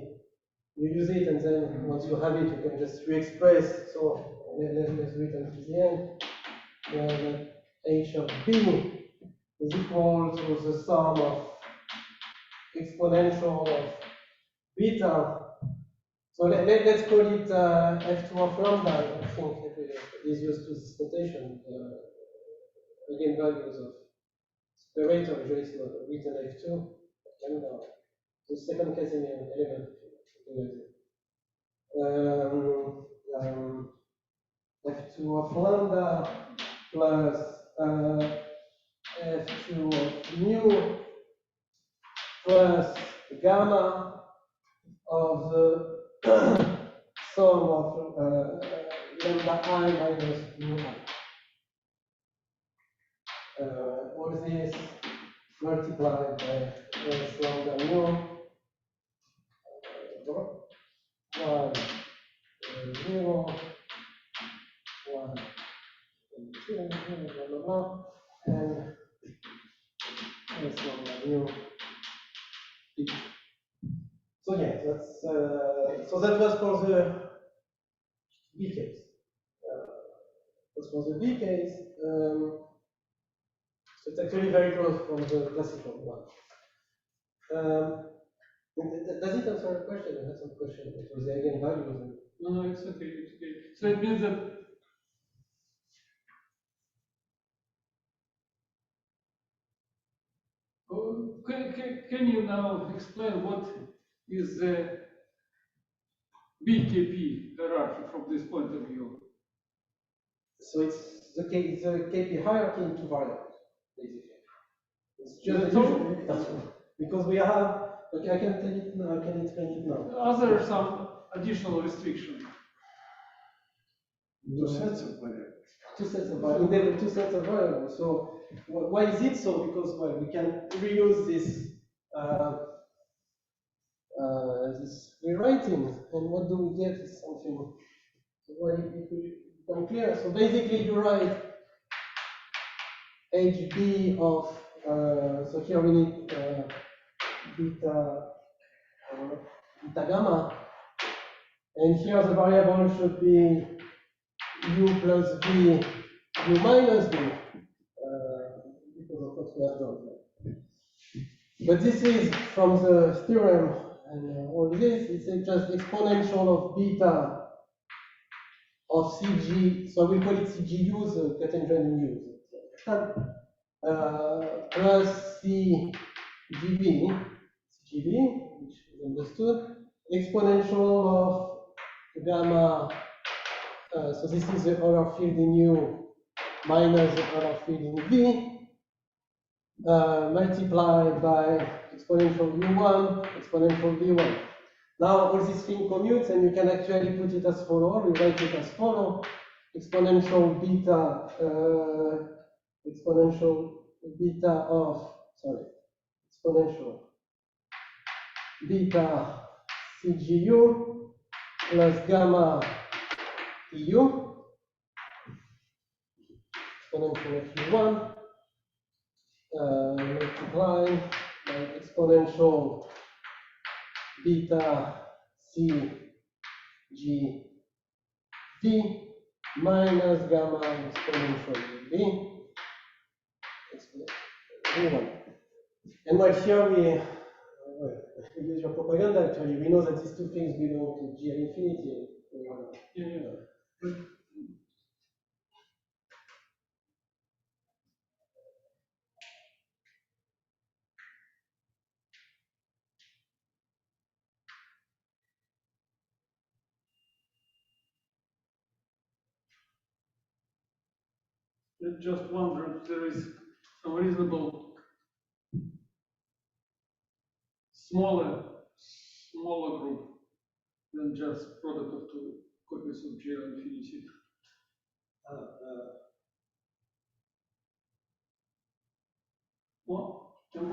You use it, and then once you have it, you can just re-express. So let's do it until the end. That h of b is equal to the sum of exponential of beta. So let's call it f2 of lambda. I think is used to this notation. Eigenvalues of operator, usually it's not written f2. And the second Casimir element. F2 of lambda plus F2 of mu plus gamma of the sum of lambda I minus mu I. All this multiplied by S lambda mu 1 0 1 2 blah blah blah and S lambda mu. So yeah, that's so that was for the B case. That's for the B case. So it's actually very close from the classical one. Does it answer a question? I had some question with the eigenvalues. No, it's okay, it's okay. So it means that can you now explain what is the BKP hierarchy from this point of view? So it's the KP hierarchy in two variables, basically. It's just That's all? because we have. Okay, I can tell it now. I can explain it now. Are there some additional restrictions? Two sets of variables. Two sets of variables. There are two sets of variables. So why is it so? Because well, we can reuse this this rewriting, and what do we get is something. So why it will become clear. So basically, you write HB of. So here we need beta gamma, and here the variable should be u plus v, u minus v, because of what we have done. But this is from the theorem, and all this, it's just exponential of beta of CG, so we call it CGU, the Cartesian U, plus CGV, which is understood, exponential of gamma. So this is the Euler field in U minus the Euler field in V, multiplied by exponential U1, exponential V1. Now all these things commute, and you can actually put it as follow, rewrite it as follow, exponential beta CGU plus gamma EU, exponential of U1, multiplied by exponential beta CGV minus gamma exponential V, V1. And while here we use your propaganda, actually, we know that these two things belong to G at infinity. Yeah. I just wonder if there is some reasonable smaller group than just product of two copies of G at infinity. Well, and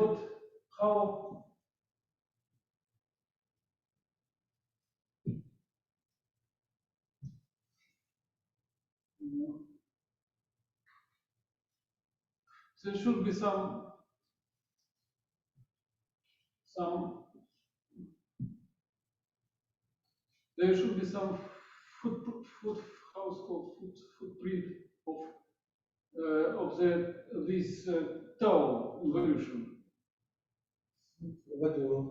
how? There should be some there should be some footprint of this tau evolution. What do you mean?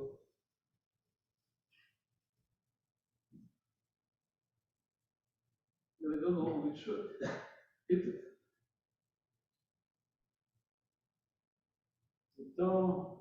I don't know which tau.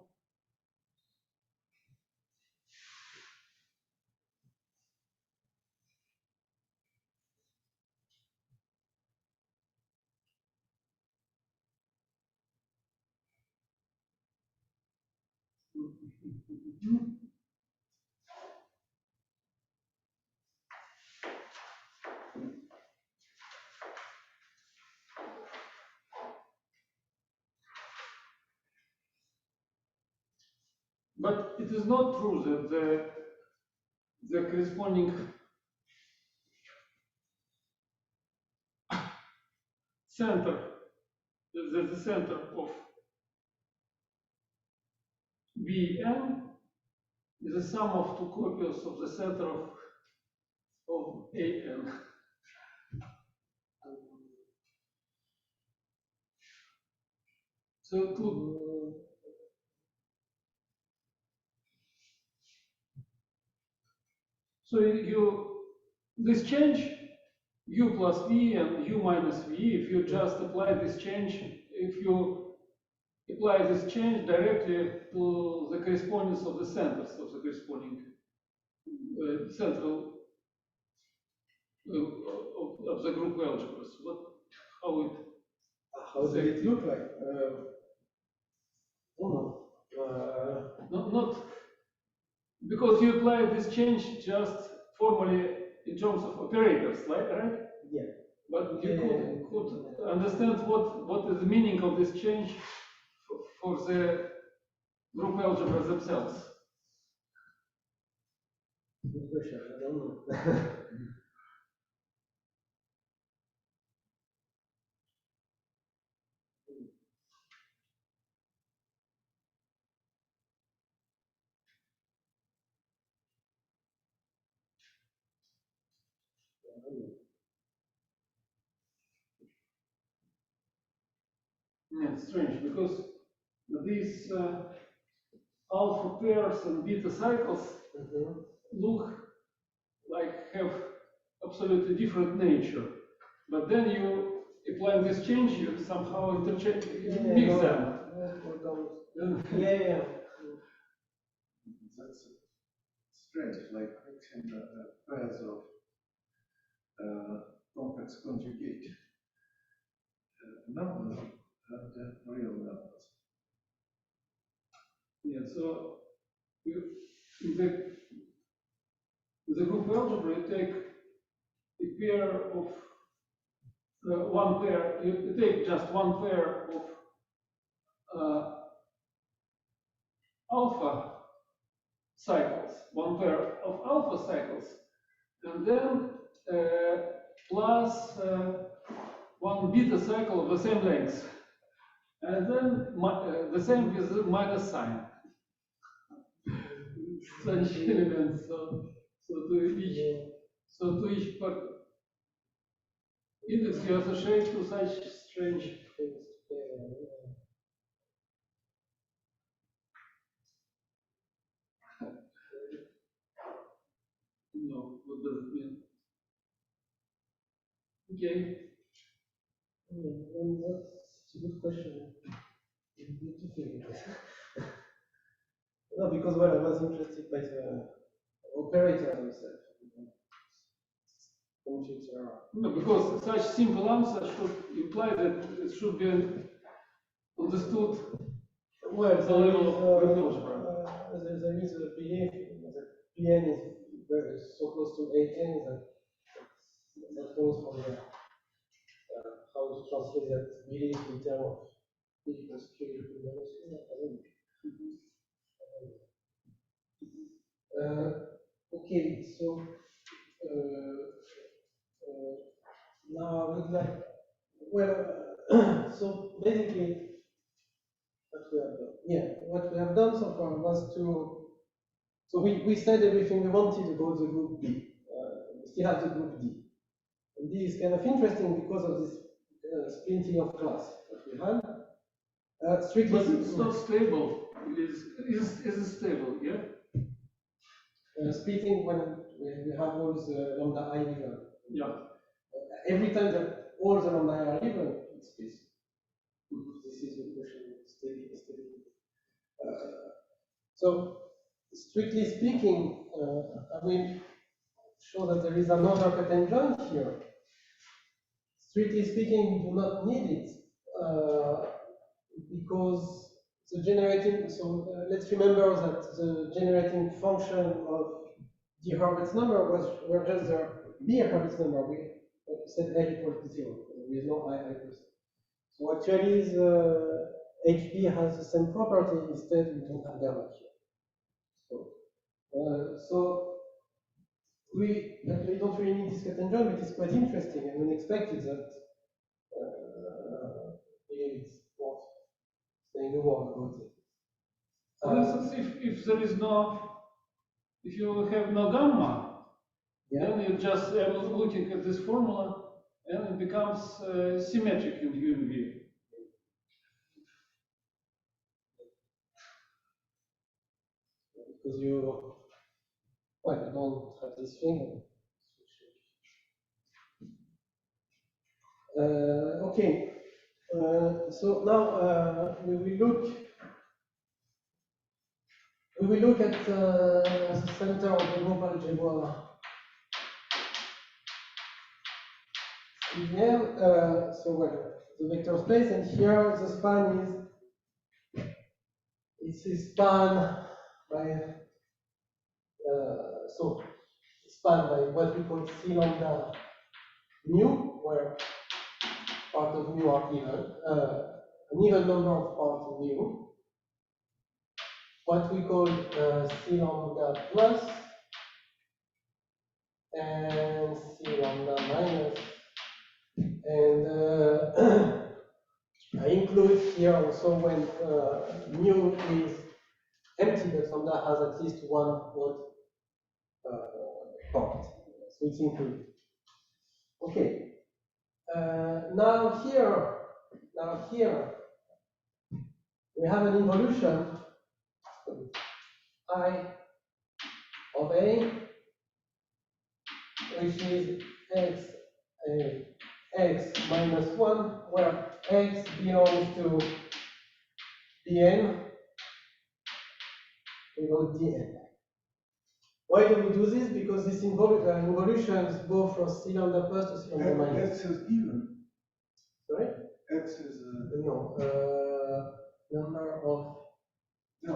But it is not true that the corresponding center, the center of Bn is the sum of two copies of the center of An. So it would, this change u plus v and u minus v, if you just apply this change, if you apply this change directly to the correspondence of the centers of the corresponding central of the group algebras. How does it look like? Not because you apply this change just formally in terms of operators, right? Yeah. But you could understand what is the meaning of this change for the group algebras themselves. Good question. I don't know. Yeah, it's strange because these alpha pairs and beta cycles look like have absolutely different nature, but then you apply this change, you somehow interchange, mix them. Yeah. That's strange, like mixing pairs of complex conjugate numbers and real numbers. Yeah, so in the group algebra, you take a pair of one pair, you take just one pair of alpha cycles, one pair of alpha cycles, and then plus one beta cycle of the same length, and then the same with the minus sign. Such elements. So to each part index you associate to such strange. No, what does it mean? Okay. That's a good question. You need to figure it. No, because I was interested by the operator themselves. No, because such simple answer should imply that it should be understood. Well, the level of group algebra. There is a belief that Pn is very so close to 8n that goes for the how to translate that belief in terms of P equals Q equals minus Q. Okay, so now I would like, well, so basically what we have done so far was so we said everything we wanted about the group D. We still have the group D. And this is kind of interesting because of this splitting of class that we had. Strictly, but it's not stable. Is it stable? Yeah. splitting when we have all the lambda I even. Yeah. Every time that all the lambda I are even, it splits. This is the question. So, strictly speaking, I will show that there is another cotangent here. Strictly speaking, we do not need it because the generating. So let's remember that the generating function of the Hurwitz number were just the B Hurwitz number. We said L equals to 0. There is no I plus. So actually, the HB has the same property. Instead, we don't have gamma here. So we don't really need this cotangent, but it's quite interesting and unexpected that it's worth saying a word about it. For instance, if there is if you have no gamma, then you just looking at this formula and it becomes symmetric in UMV. Because you, well, you don't have this thing. Okay. So now we will look at the center of the group algebra. EVM, so well, the vector space, and here the span is span by so span by what we call C lambda mu, where part of mu are even, an even number of parts of mu. What we call C lambda plus and C lambda minus, and I include here also when mu is empty, but lambda has at least one odd part, so it's included. Okay. Now here we have an involution I of A, which is x minus 1, where x belongs to Dn without Dn. Why do we do this? Because these involutions go from C lambda plus to C lambda minus. X is even. Sorry? X is No, number of. no.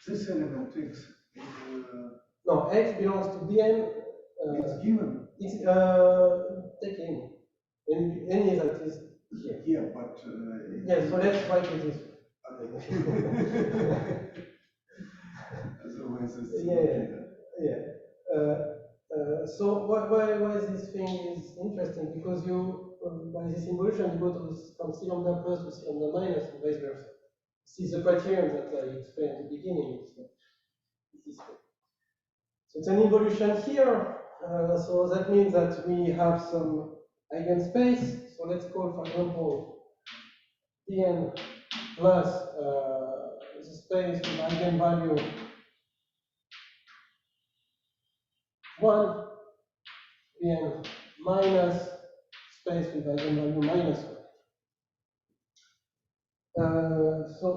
This element X is No, x belongs to Dn. it's given. It's take any. Any that is here. Yeah, but Yeah, so let's write it this way. otherwise it's Yeah. So why this thing is interesting? Because you by this involution you go from C lambda plus to C lambda minus and vice versa. This is the criterion that I explained at the beginning. It's this way. So it's an involution here. So that means that we have some eigenspace. So let's call, for example, Dn plus the space with eigenvalue 1, Dn minus space with eigenvalue minus 1. So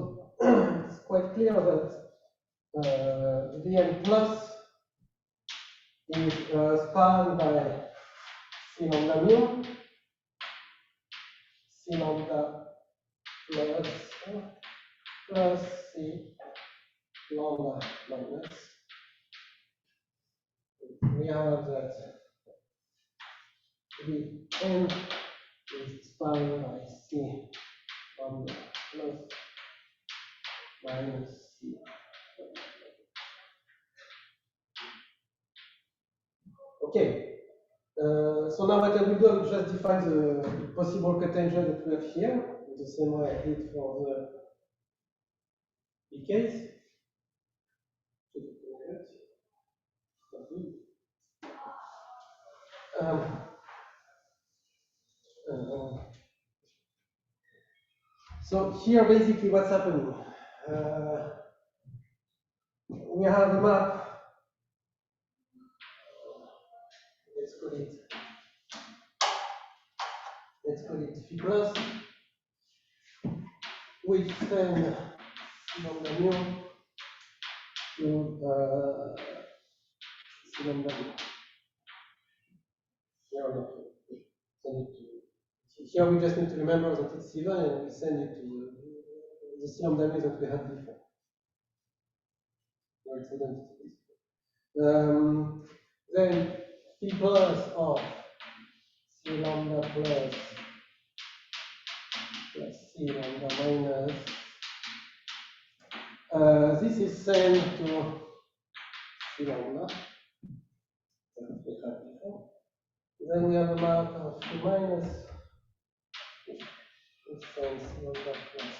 it's quite clear that Dn plus is spanned by C lambda mu, C lambda plus C lambda minus. We have that Dn is spanned by C lambda plus minus C. Okay. So now what I will do, I will just define the possible cotangent that we have here, the same way I did for the case. So here basically what's happening, we have a map, let's call it phi plus, which send C lambda mu to C lambda mu. Here we just need to remember that it's even and we send it to the C lambda mu that we had before. Where it's identity. Then phi plus of C lambda plus C lambda minus. This is sent to C lambda that we had before. Then we have a map of C minus, which sends C lambda plus.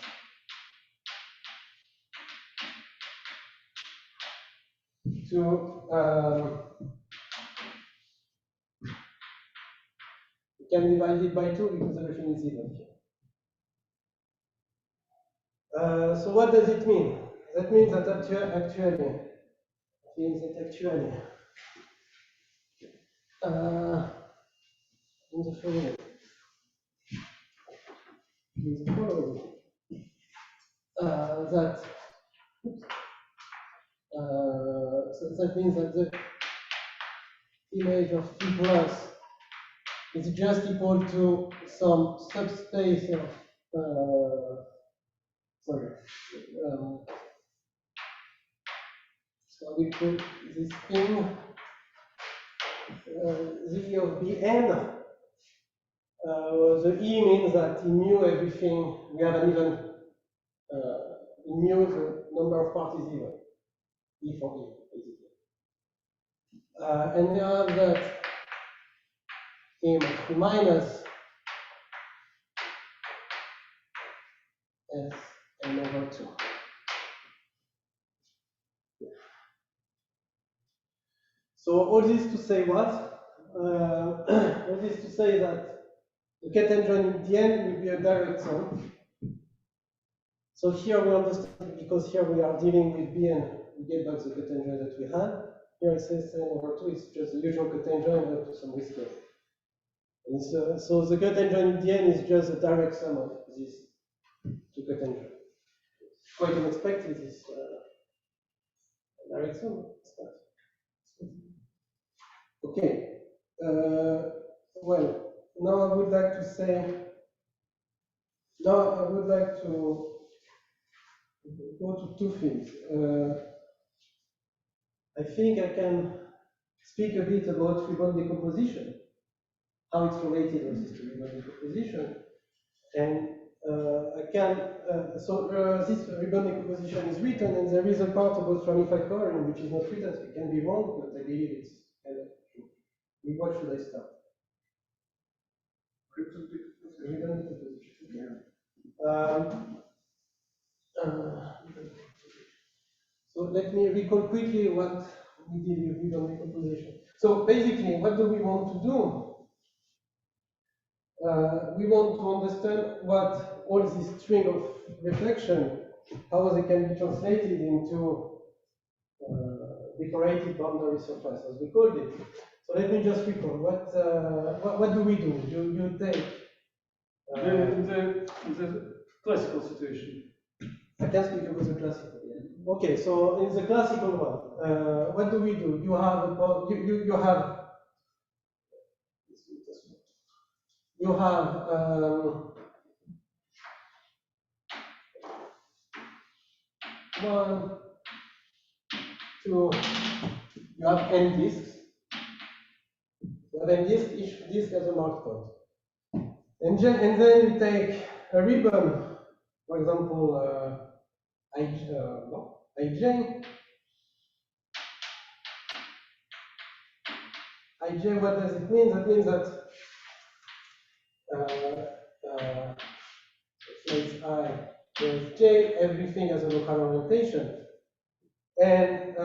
To we can divide it by 2 because everything is even here. So what does it mean? That means that actually in the following. is the following. So that means that the image of P plus is just equal to some subspace of so we put this thing Z of Bn. The E means that in mu everything we have an even in mu the number of parts is even. E for E, basically. And we have that M of minus S n over 2. So all this to say what? All this to say that the cotangent in the end will be a direct sum. So here we understand, because here we are dealing with Bn, we get back the cotangent that we had. Here it says n over 2 is just the usual cotangent up to some whisker. And so the cotangent in the end is just a direct sum of these two cotangents. Quite unexpected, this direct sum. Okay. Well, now I would like to say, now I would like to go to two things. I think I can speak a bit about Riemann decomposition, how it's related also to Riemann decomposition, and I can, this Riemann decomposition is written, and there is a part about ramified covariance which is not written, so it can be wrong, but I believe it's kind of true. With what should I start? Riemann decomposition. So let me recall quickly what we did with Riemann decomposition. So basically, what do we want to do? We want to understand what all this string of reflection, how they can be translated into decorated boundary surface, as we called it. So let me just recall what do we do? You take the classical situation. I can speak about the classical. Yeah. Okay, so in the classical one, what do we do? You have one, two, you have n disks. You have n disks, each disk has a mark point. And then you take a ribbon, for example, ij. ij, what does it mean? That means that it's I, there's j, everything has a local orientation. And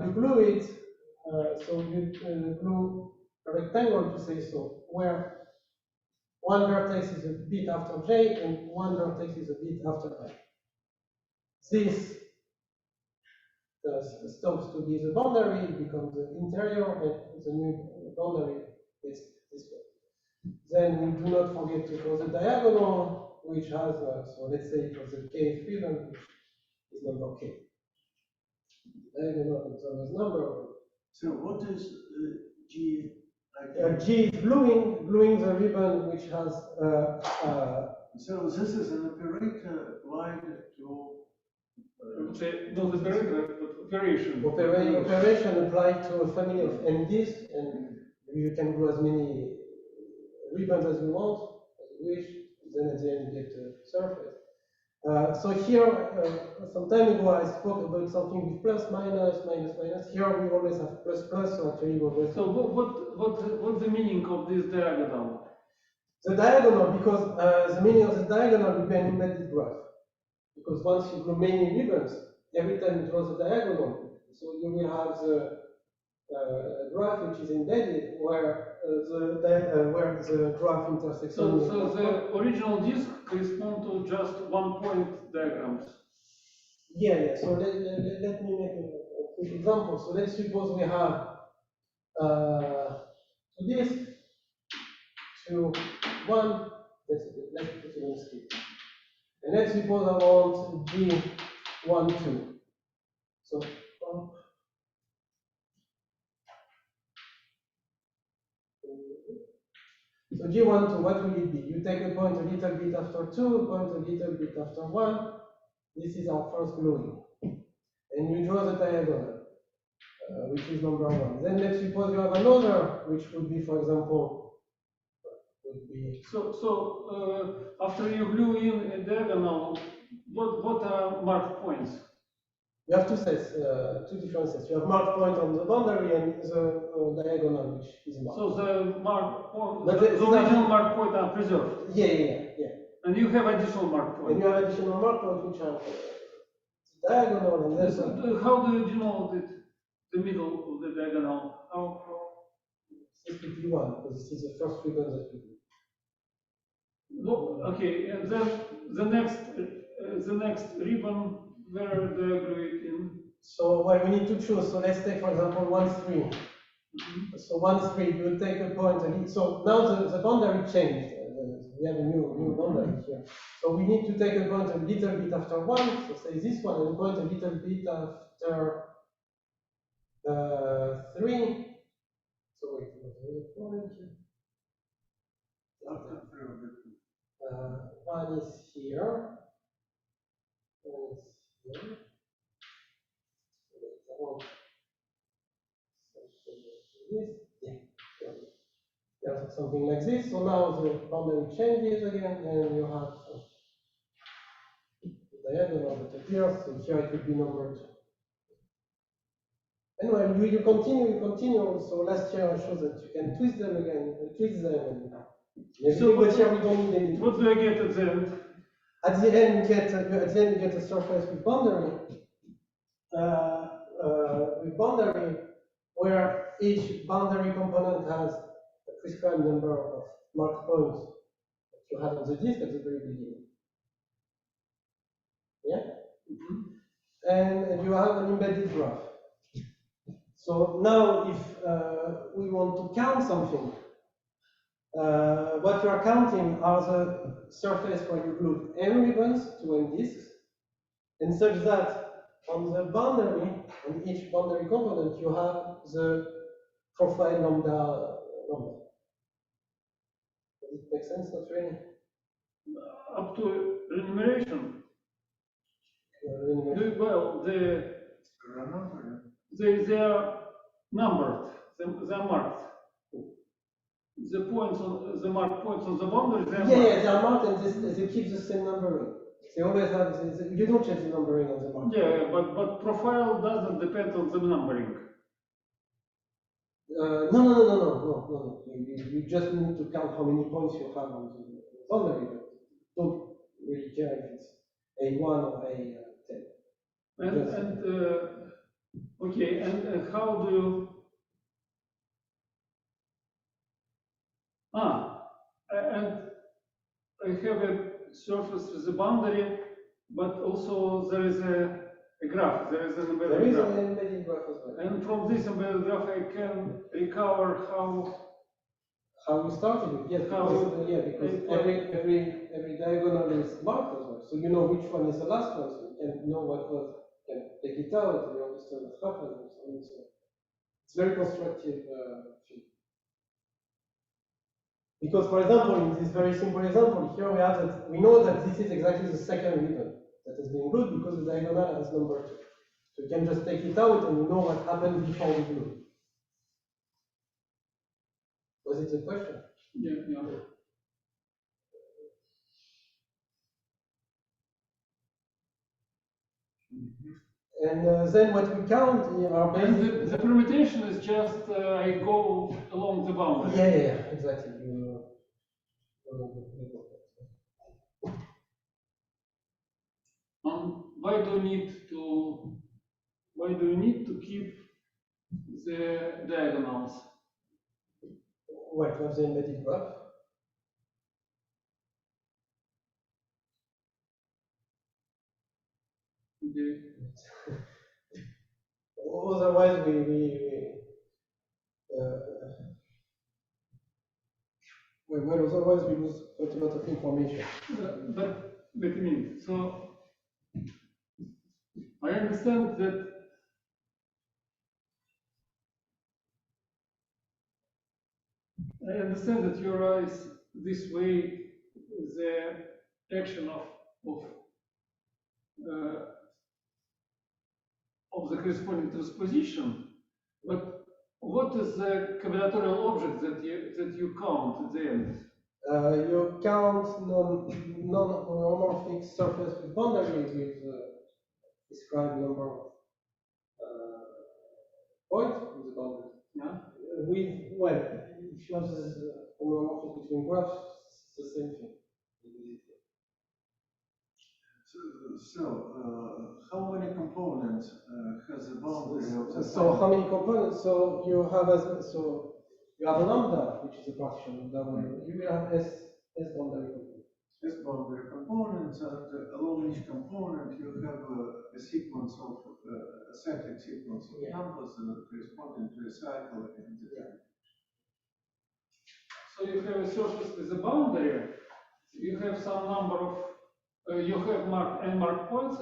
you glue it, so you glue a rectangle, to say so, where one vertex is a bit after j and one vertex is a bit after I. This stops to be the boundary, it becomes the interior, and the new boundary is this way. Then we do not forget to draw the diagonal, which has, so let's say it was the kth ribbon, which is number k. Diagonal is always number. So what is G? G is gluing the ribbon, which has. So this is an operator applied to. Not operator, but variation. Operation applied to a family of n disks, and you can glue as many ribbons as you want, as you wish. Then at the end you get a surface. So here, some time ago, I spoke about something with plus, minus, minus, minus. Here we always have plus, plus. So actually, we always. So what's the meaning of this diagonal? The diagonal, because the meaning of the diagonal will be an embedded graph. Because once you glue many ribbons, every time you draw the diagonal, so you will have the graph which is embedded where the graph intersects. So the original disk corresponds to just one point diagrams. Yeah. So let me make a quick example. So let's suppose we have two disks, 2, 1. Let's put it on the screen. And let's suppose I want G1, 2. So G1, 2, what will it be? You take a point a little bit after 2, a point a little bit after 1. This is our first gluing. And you draw the diagonal, which is number 1. Then let's suppose you have another, which would be, for example, would be. So after you glue in a diagonal, what are marked points? You have two sets, two different sets. You have marked point on the boundary and the diagonal, which is marked. So the marked point, But the original marked point are preserved. Yeah. And you have additional marked And points. you have additional marked points which are diagonal, and then How do you denote the middle of the diagonal? How? this could be 1, because this is the first ribbon that we do. Well, okay, and then the next ribbon, where do you glue it in? So well, we need to choose. So let's take, for example, 1, 3. So 1, 3, you take a point, and so now the boundary changed. We have a new boundary here. So we need to take a point a little bit after 1, so say this one, and a point a little bit after 3. So wait, point. 1 is here. 1 is here. Yeah, something like this. So now the boundary changes again, and you have the diagonal that appears. So here it would be number 2. Anyway, you continue. So last year I showed that you can twist them again, and So but here we don't need any. What do I get at the end? At the end, you get a surface with boundary. Where each boundary component has a prescribed number of marked points that you have on the disk at the very beginning. Yeah? And you have an embedded graph. So now if we want to count something, what you are counting are the surface where you glued n ribbons to n disks, and such that on the boundary, on each boundary component, you have the profile lambda. Does it make sense? Not really. Up to renumeration. Well, they are numbered. They are marked. The points on the marked points on the boundary. They are marked. Yeah, they are marked, and they keep the same numbering. They always have. You don't change the numbering on the mark. Yeah, but profile doesn't depend on the numbering. No. You just need to count how many points you have on the boundary. Don't really care if it's A1 or A10. Okay, and how do you? And I have a surface with a boundary, but also there is a graph. There is an embedded graph. There is an embedded graph as well. And from this embedded graph, I can recover how you started it. Yes, because every diagonal is marked as well. So you know which one is the last one, so you can know what was. You can take it out, you understand what happened, and so on. So it's very constructive field. Because, for example, in this very simple example, here we have that we know that this is exactly the second ribbon that has been glued because the diagonal has number 2. So you can just take it out and you know what happened before we glue. Was it a question? Yeah. And then what we count are basically. And the permutation is just I go along the boundary. Yeah, exactly. Why do you need to keep the diagonals? What was the embedded graph? Okay. Otherwise, otherwise we lose quite a lot of information. But wait a minute. So I understand that you write this way the action of the corresponding transposition, but what is the combinatorial object that you count at the end? You count non-homomorphic surface with boundary with described number of points with the boundary. Yeah. Well, if you have this homomorphic between graphs, it's the same thing. So, how many components has the boundary of the So how many components? So you have a lambda, which is a partition of W. You will have S boundary component. S boundary components, and along each component you have a sequence of a cyclic sequence of numbers corresponding to a cycle. So you have a surface with a boundary. You have some number of you have marked n marked points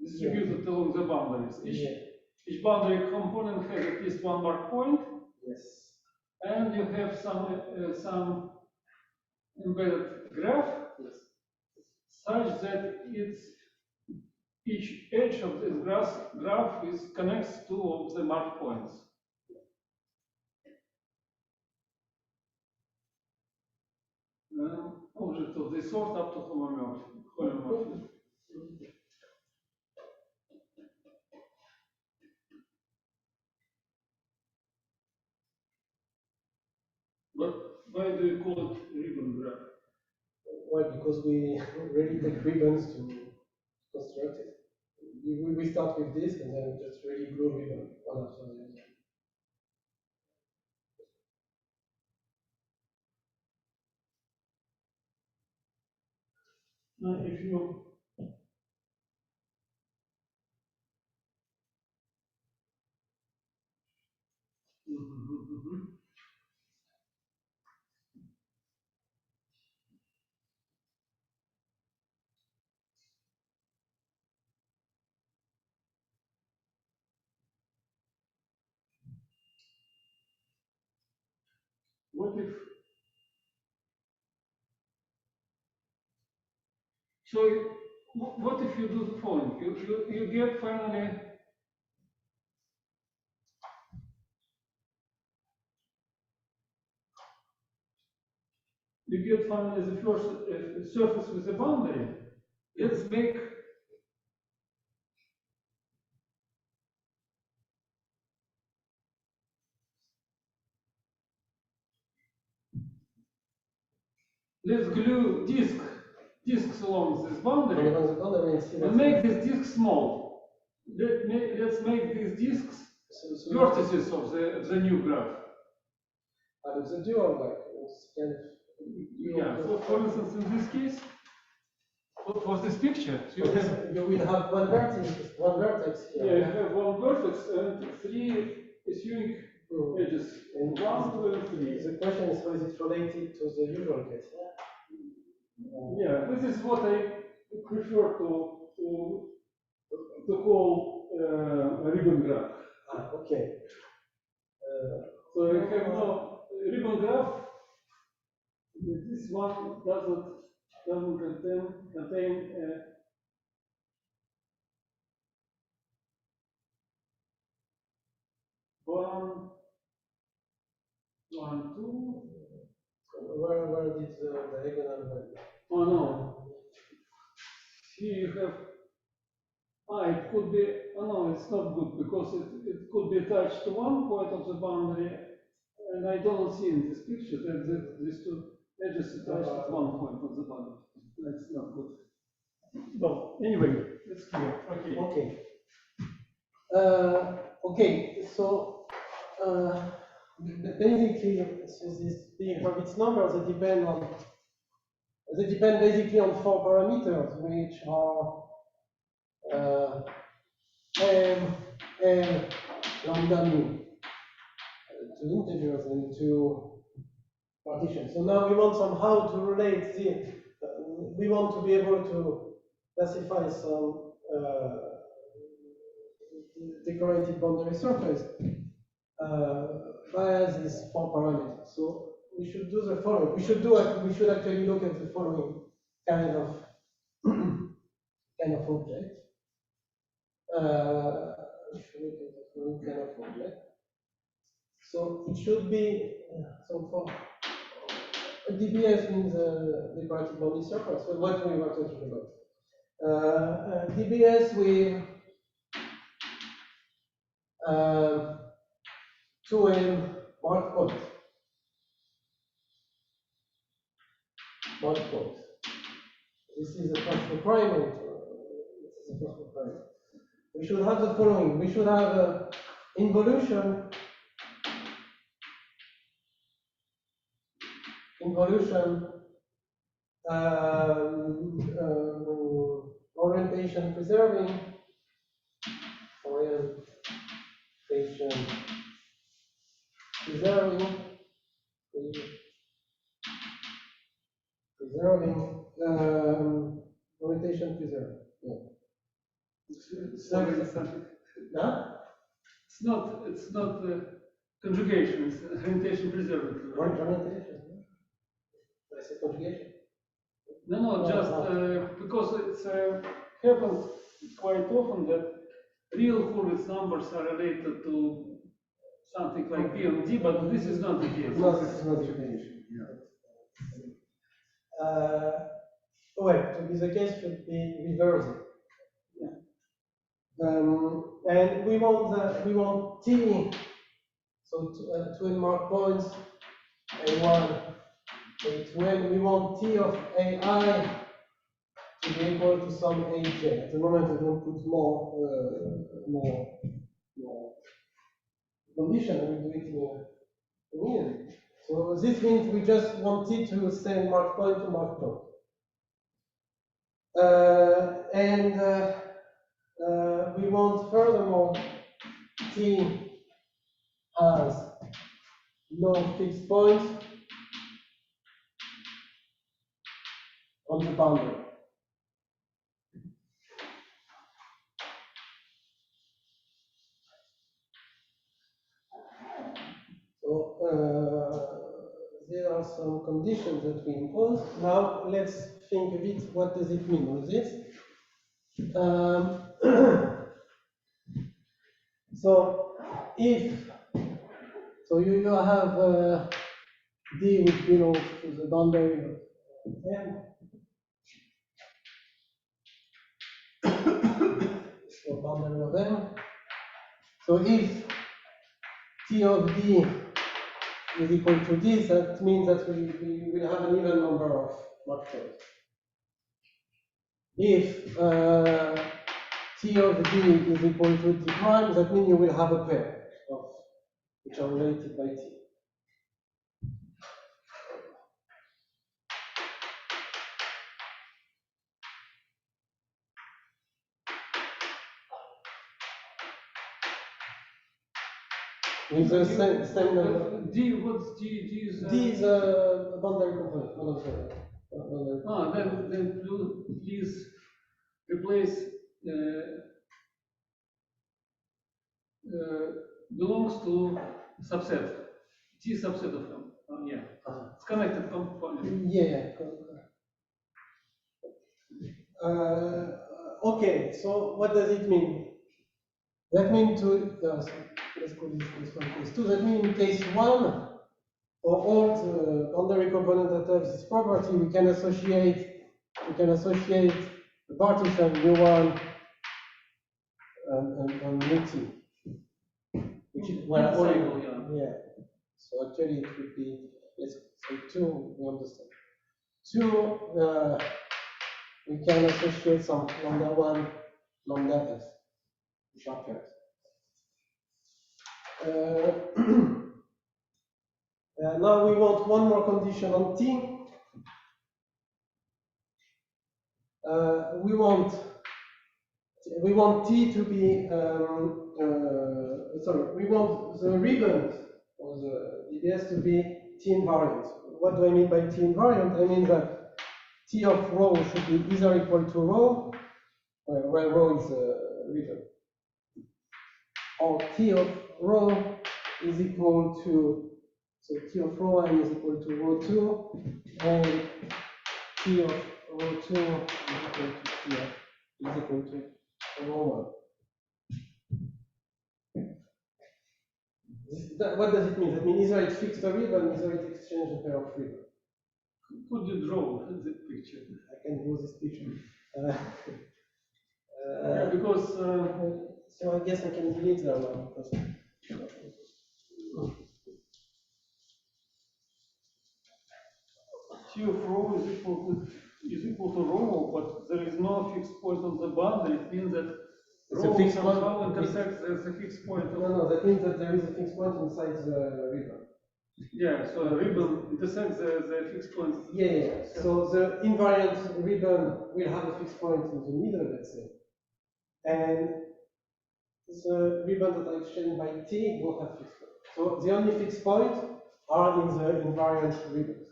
distributed along the boundaries. Each boundary component has at least one marked point. Yes. And you have some embedded graph such that each edge of this graph connects two of the marked points. Object of this sort up to homomorphism. But why do you call it ribbon graph? Well, because we really take ribbons to construct it. We start with this and then just really glue ribbon one after the other. Now, if you what if you do the following? You get finally the first surface with a boundary. Let's make let's glue disks along this boundary and make this disk small. Let's make these disks vertices of the new graph. The dual, like, it's kind of. Yeah, for instance, in this case, for this picture, you will have one vertex here. Yeah, you have one vertex and three ensuing edges. And 1, 2, and 3. The question is how is it related to the usual case? Yeah, this is what I prefer to call a ribbon graph. Okay. So you have now a ribbon graph. This one doesn't contain one, 2. Where did the diagonal went? Oh no. Here you have. It could be. Oh no, it's not good because it could be attached to one point of the boundary, and I don't see in this picture that these two edges attached to one point of the boundary. That's not good. Well, anyway, it's clear. Okay. Okay. Okay. So basically, these big Hurwitz numbers they depend basically on 4 parameters, which are m, n, lambda, mu, 2 integers and 2 partitions. So now we want somehow to relate we want to be able to classify some decorated boundary surface via these 4 parameters. So we should do the following. We should actually look at the following kind of object. We should look at the following kind of object. So it should be so for DBS means decorated boundary surface. So what we were talking about. DBS with 2m mark point. Mark point. This is the first requirement. This is the first requirement. We should have the following. We should have involution. Orientation preserving. Orientation preserving. Yeah. It's not conjugation, it's orientation preserving. Orientation. I say conjugation. No, just because it's happens quite often that real Hurwitz numbers are related to something like P and D, but this is not the case. No, this is not the case. Well, to be the case should be reversed. And we want T, so two mark points, A1, A2n. We want T of AI to be equal to some AJ. At the moment, I don't put more condition. I will do it in a minute. So this means we just want T to send mark point to mark point. We want furthermore T has no fixed point on the boundary. So there are some conditions that we impose. Now let's think a bit, what does it mean with this? So if you have D which belongs to the boundary of M, so boundary of M. So if T of D is equal to this, that means that we will have an even number of mark points. If T of D is equal to D prime, that means you will have a pair of which are related by T. With the same number. D, what's D? D is D is a boundary component. Then please replace belongs to subset. T subset of them. Yeah. It's connected component. Yeah. Okay, so what does it mean? That means let's put this one case 2. That means in case 1, for all the boundary components that have this property, we can associate the partition U1 and U2. Which is yeah. So actually it would be, let's say 2, we understand. 2, we can associate some lambda 1, lambda s, which are pairs. Now we want one more condition on T. We want T to be we want the ribbon or the DBS to be T invariant. What do I mean by T invariant? I mean that T of rho should be either equal to rho, where rho is a ribbon, or T of rho is equal to, so T of rho 1 is equal to rho 2, and T of rho 2 is equal to T of, is equal to rho 1. What does it mean? That means either it fixed a ribbon, either it exchanged a pair of ribbons. Could you draw the picture? I can draw this picture. Yeah, because So I guess I can delete them now. Because T of rho is equal to rho, but there is no fixed point on the boundary. It means that It's a rho fixed somehow point. intersects as a fixed point. no, that means that there is a fixed point inside the ribbon. Yeah, so a ribbon intersects the fixed point. Yeah. So the invariant ribbon will have a fixed point in the middle, let's say. And the ribbon that I exchanged by T will have fixed point. So the only fixed points are in the invariant ribbons.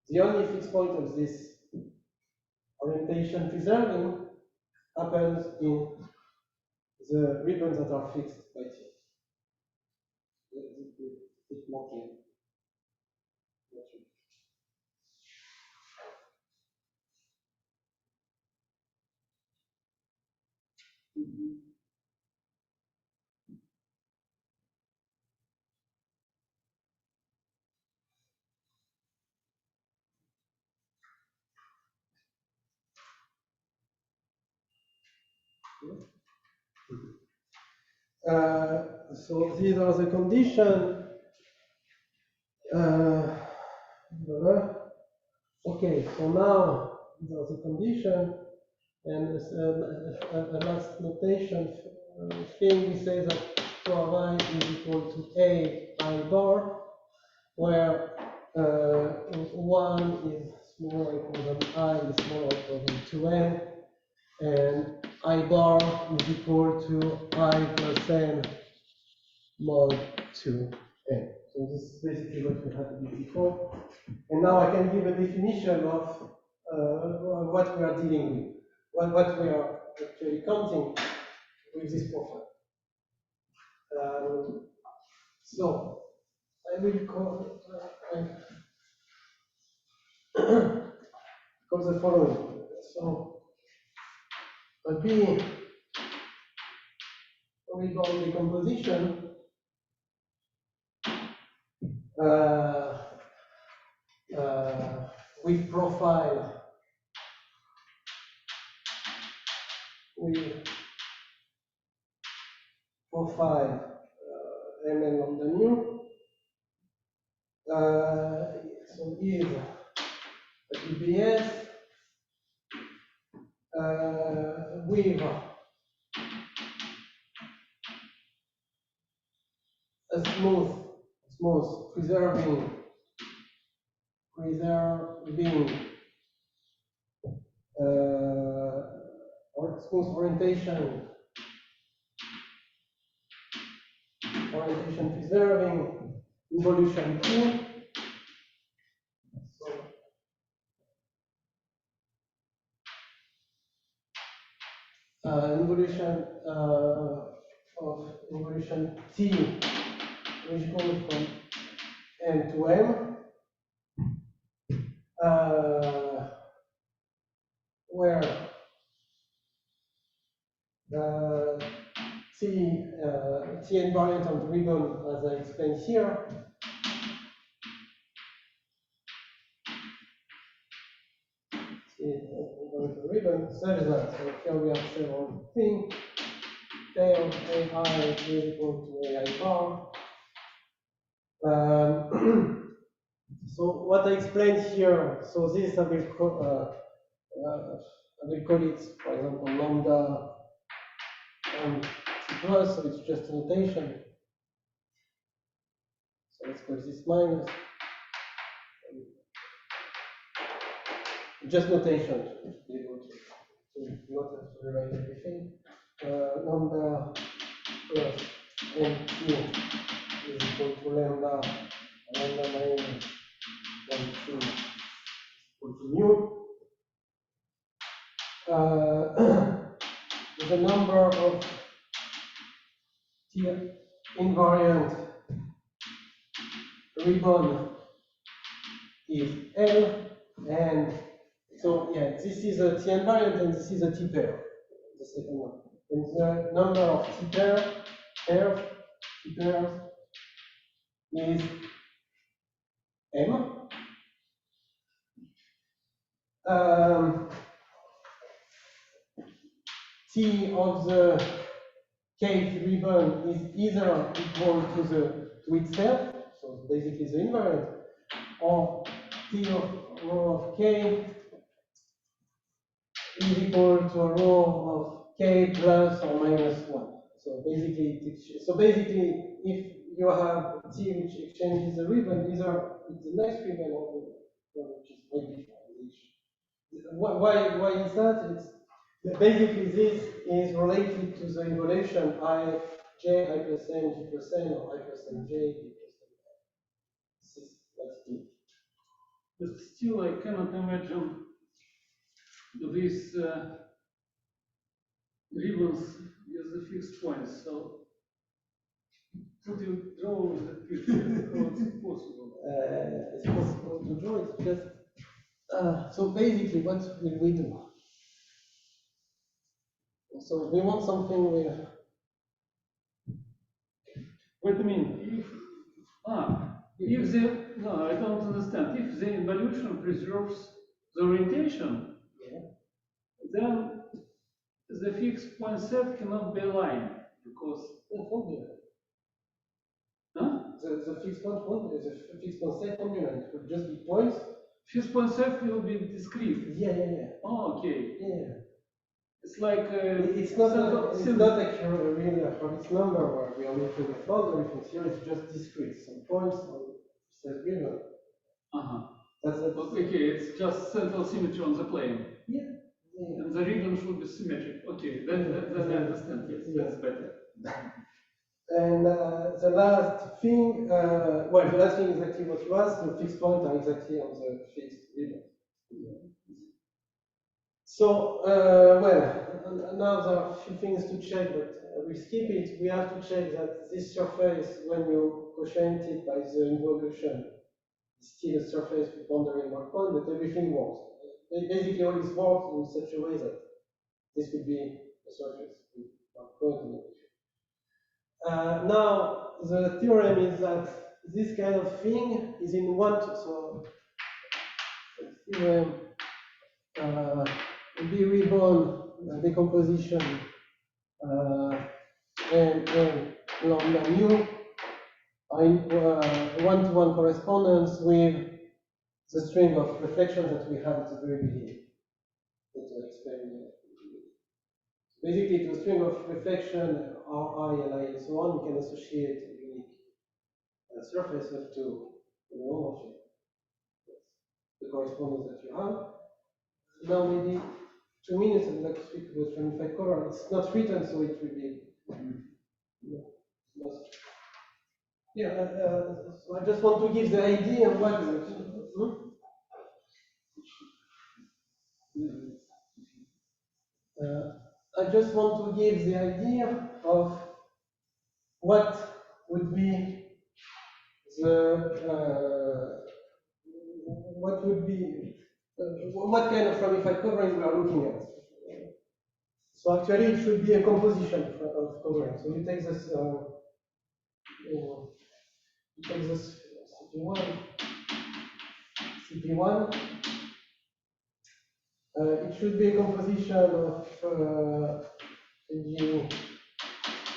The only fixed point of this orientation preserving happens in the ribbons that are fixed by T. It's more clear. So these are the conditions. Okay, so now these are the conditions, and a last notation thing, we say that I is equal to I bar, where 1 is smaller or equal than I is smaller or equal than 2n, and I bar is equal to I plus n mod 2n. So this is basically what we had to do before. And now I can give a definition of what we are dealing with, what we are actually counting with this profile. So I will call the following. So B we call decomposition with profile mn lambda mu. So is a DBS with a smooth preserving or smooth orientation preserving involution T. So involution of involution T, which goes from M to M, where T invariant of the ribbon, as I explained here, ribbon such that, so here we have several things. Tail AI is equal to AI bar. So what I explained here, so this I will call it, for example, lambda and T plus, so it's just a notation. So let's call this minus. Just notation to be able to not have to rewrite everything. Lambda plus NT is equal to lambda minus 1, 2 invariant ribbon is L, and so yeah, this is a T invariant and this is a T pair, the second one. And the number of T pairs is M. T of the kth ribbon is either equal to itself, so basically the invariant, or T of rho of k is equal to a rho of k plus or minus 1. So basically, if you have T which exchanges the ribbon, either it's the next ribbon or the one which is maybe why is that? It's basically this is related to the involation I j I plus n j plus n or I plus n j d plus n. This is what's it. But still, I cannot imagine these ribbons with the fixed points. So, could you draw the picture? How it's possible? It's possible to draw it. Just so basically, what will we do? So we want something where. Wait a minute. If the no, I don't understand. If the involution preserves the orientation, then the fixed point set cannot be a line because It won't be. huh? The fixed point won't be. The fixed point set won't be. It will just be points. Fixed point set will be discrete. Yeah. Oh, okay. Yeah. It's like it's not like really a Hurwitz number where we are looking at logarithms. Here it's just discrete. Some points on set ribbon. That's it. Okay, it's just central symmetry on the plane. Yeah. And the ribbon should be symmetric. Okay, then I understand. Yes, that's better. And the last thing, the last thing is exactly what you asked. The fixed points are exactly on the fixed ribbon. So, now there are a few things to check, but we skip it. We have to check that this surface, when you quotient it by the involution, is still a surface with boundary and mark point, but everything works. Basically, all this works in such a way that this would be a surface with mark point and everything. Now, the theorem is that this kind of thing is in one, so the theorem B ribbon decomposition and lambda mu are in one-to-one correspondence with the string of reflections that we had at the very beginning. That I explained. Basically, to a string of reflection, Ri and I and so on, you can associate a unique surface up to the normal shape. The correspondence that you have. Now maybe 2 minutes I'd like to speak about ramified cover. It's not written, so it will be. So I just want to give the idea of what. I just want to give the idea of what would be the what kind of ramified covering we are looking at. So actually, it should be a composition of covering. So you take this, CP1. It should be a composition of the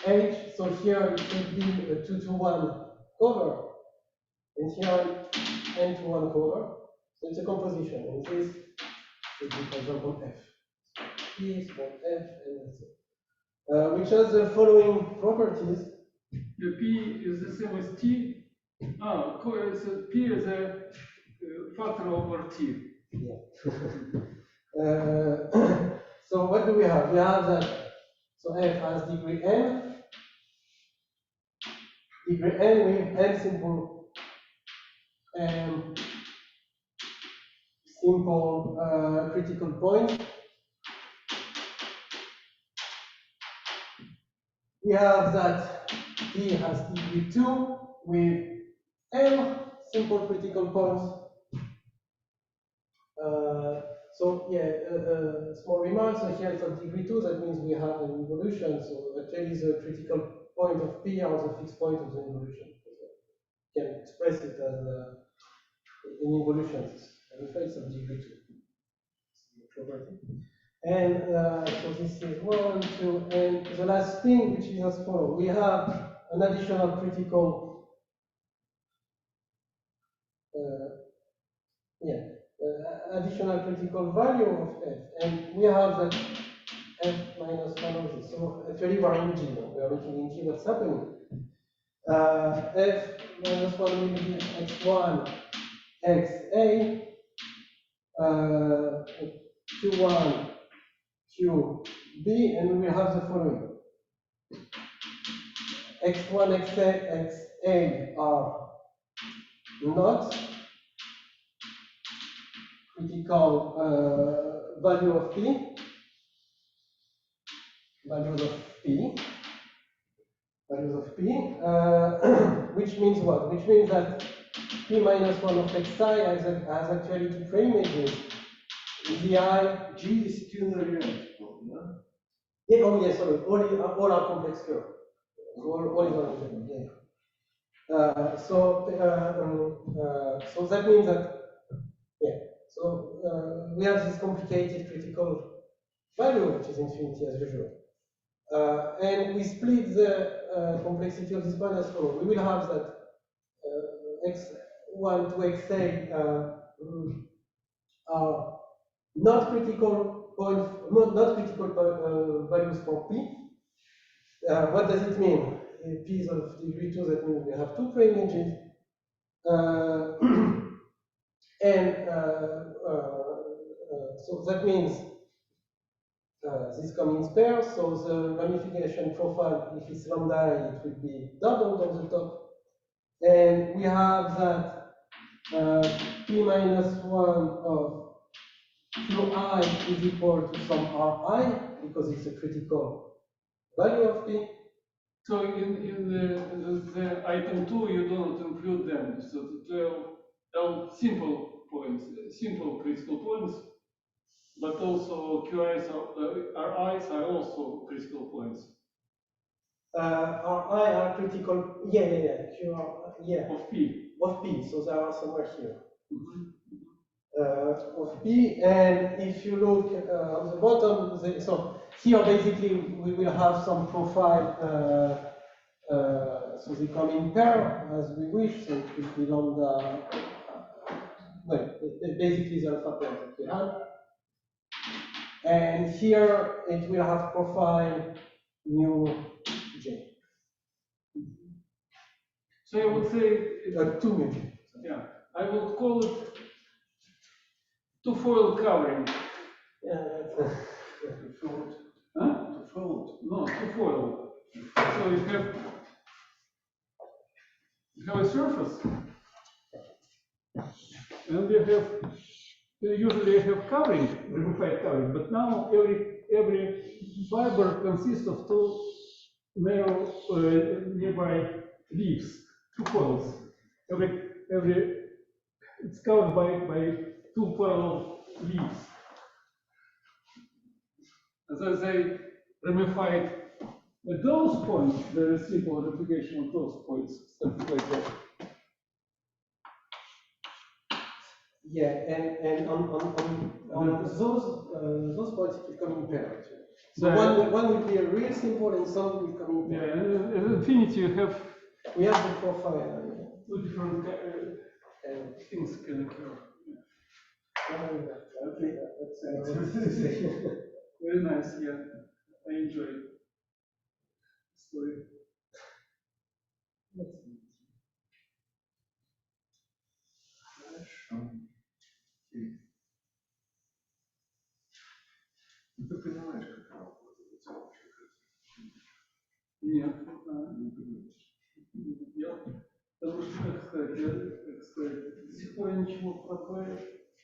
H. So here it should be a 2-to-1 cover, and here n-to-1 cover. So it's a composition, and this should be, for example, F. P, small f, and so on. Which has the following properties. The P is the same as T. P is a factor over T. Yeah. So what do we have? We have that, so F has degree n. Degree n with n simple critical point. We have that P has degree 2 with n simple critical points. So yeah, small remark. So here it's of degree 2. That means we have an involution. So actually, the critical point of P are the fixed point of the involution. You can express it as an involution. And it's of degree 2. Property. And so this is 1, 2, and the last thing, which is as follows. We have an additional critical, additional critical value of f, and we have that f minus 1 of this. So actually, we're in G now. We are looking in G. What's happening? F minus 1 will be x1, xa, q1, qb, and we will have the following. x1, xa are not critical value of p, values of p, which means what? Which means that p minus 1 of xi has actually two frame images. Vi, G is still realizable, no? yeah, oh yes, sorry, all are complex curve. So all is one, yeah. So that means that, yeah, so we have this complicated critical value, which is infinity as usual. And we split the complexity of this one as follows. We will have that x1 to xa are not critical points, not critical values for p. What does it mean? P is of degree 2, that means we have two frame images. So that means this come in pairs, so the ramification profile, if it's lambda, it will be doubled on the top. And we have that p minus 1 of qi is equal to some ri, because it's a critical value of p. So in the item 2, you don't include them. So the 12 simple points, simple critical points, but also QIs RIs are also critical points. Ri are critical, Of P. of p, so they are somewhere here. Mm-hmm. Of p, and if you look on the bottom, so here basically we will have some profile, so they come in pair as we wish, so it will be lambda, well, basically the alpha pair that we have. And here it will have profile mu j. So I would say, 2 mu j. yeah, I would call it two-foil covering. Yeah, that's Fold. Huh? To fold. No, two-foil. So you have a surface, and you usually have covering, ramified covering, but now every fiber consists of two narrow nearby leaves, two coils. It's covered by two parallel leaves. As they ramified at those points, there is simple replication of those points, something like that. Yeah, and on those points it will come in pair. So one will be a real simple and some will come in pair. Yeah, in infinity you have We have the profile. two different things can occur. Okay, that's Very nice, yeah. I enjoy it. Story. Хорошо. Ну, ты понимаешь, как работает вообще? Нет, не понимаешь. Я, потому что, как сказать, до сих пор я ничего про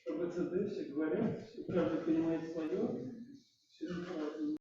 БЦД все говорят, каждый понимает свое, все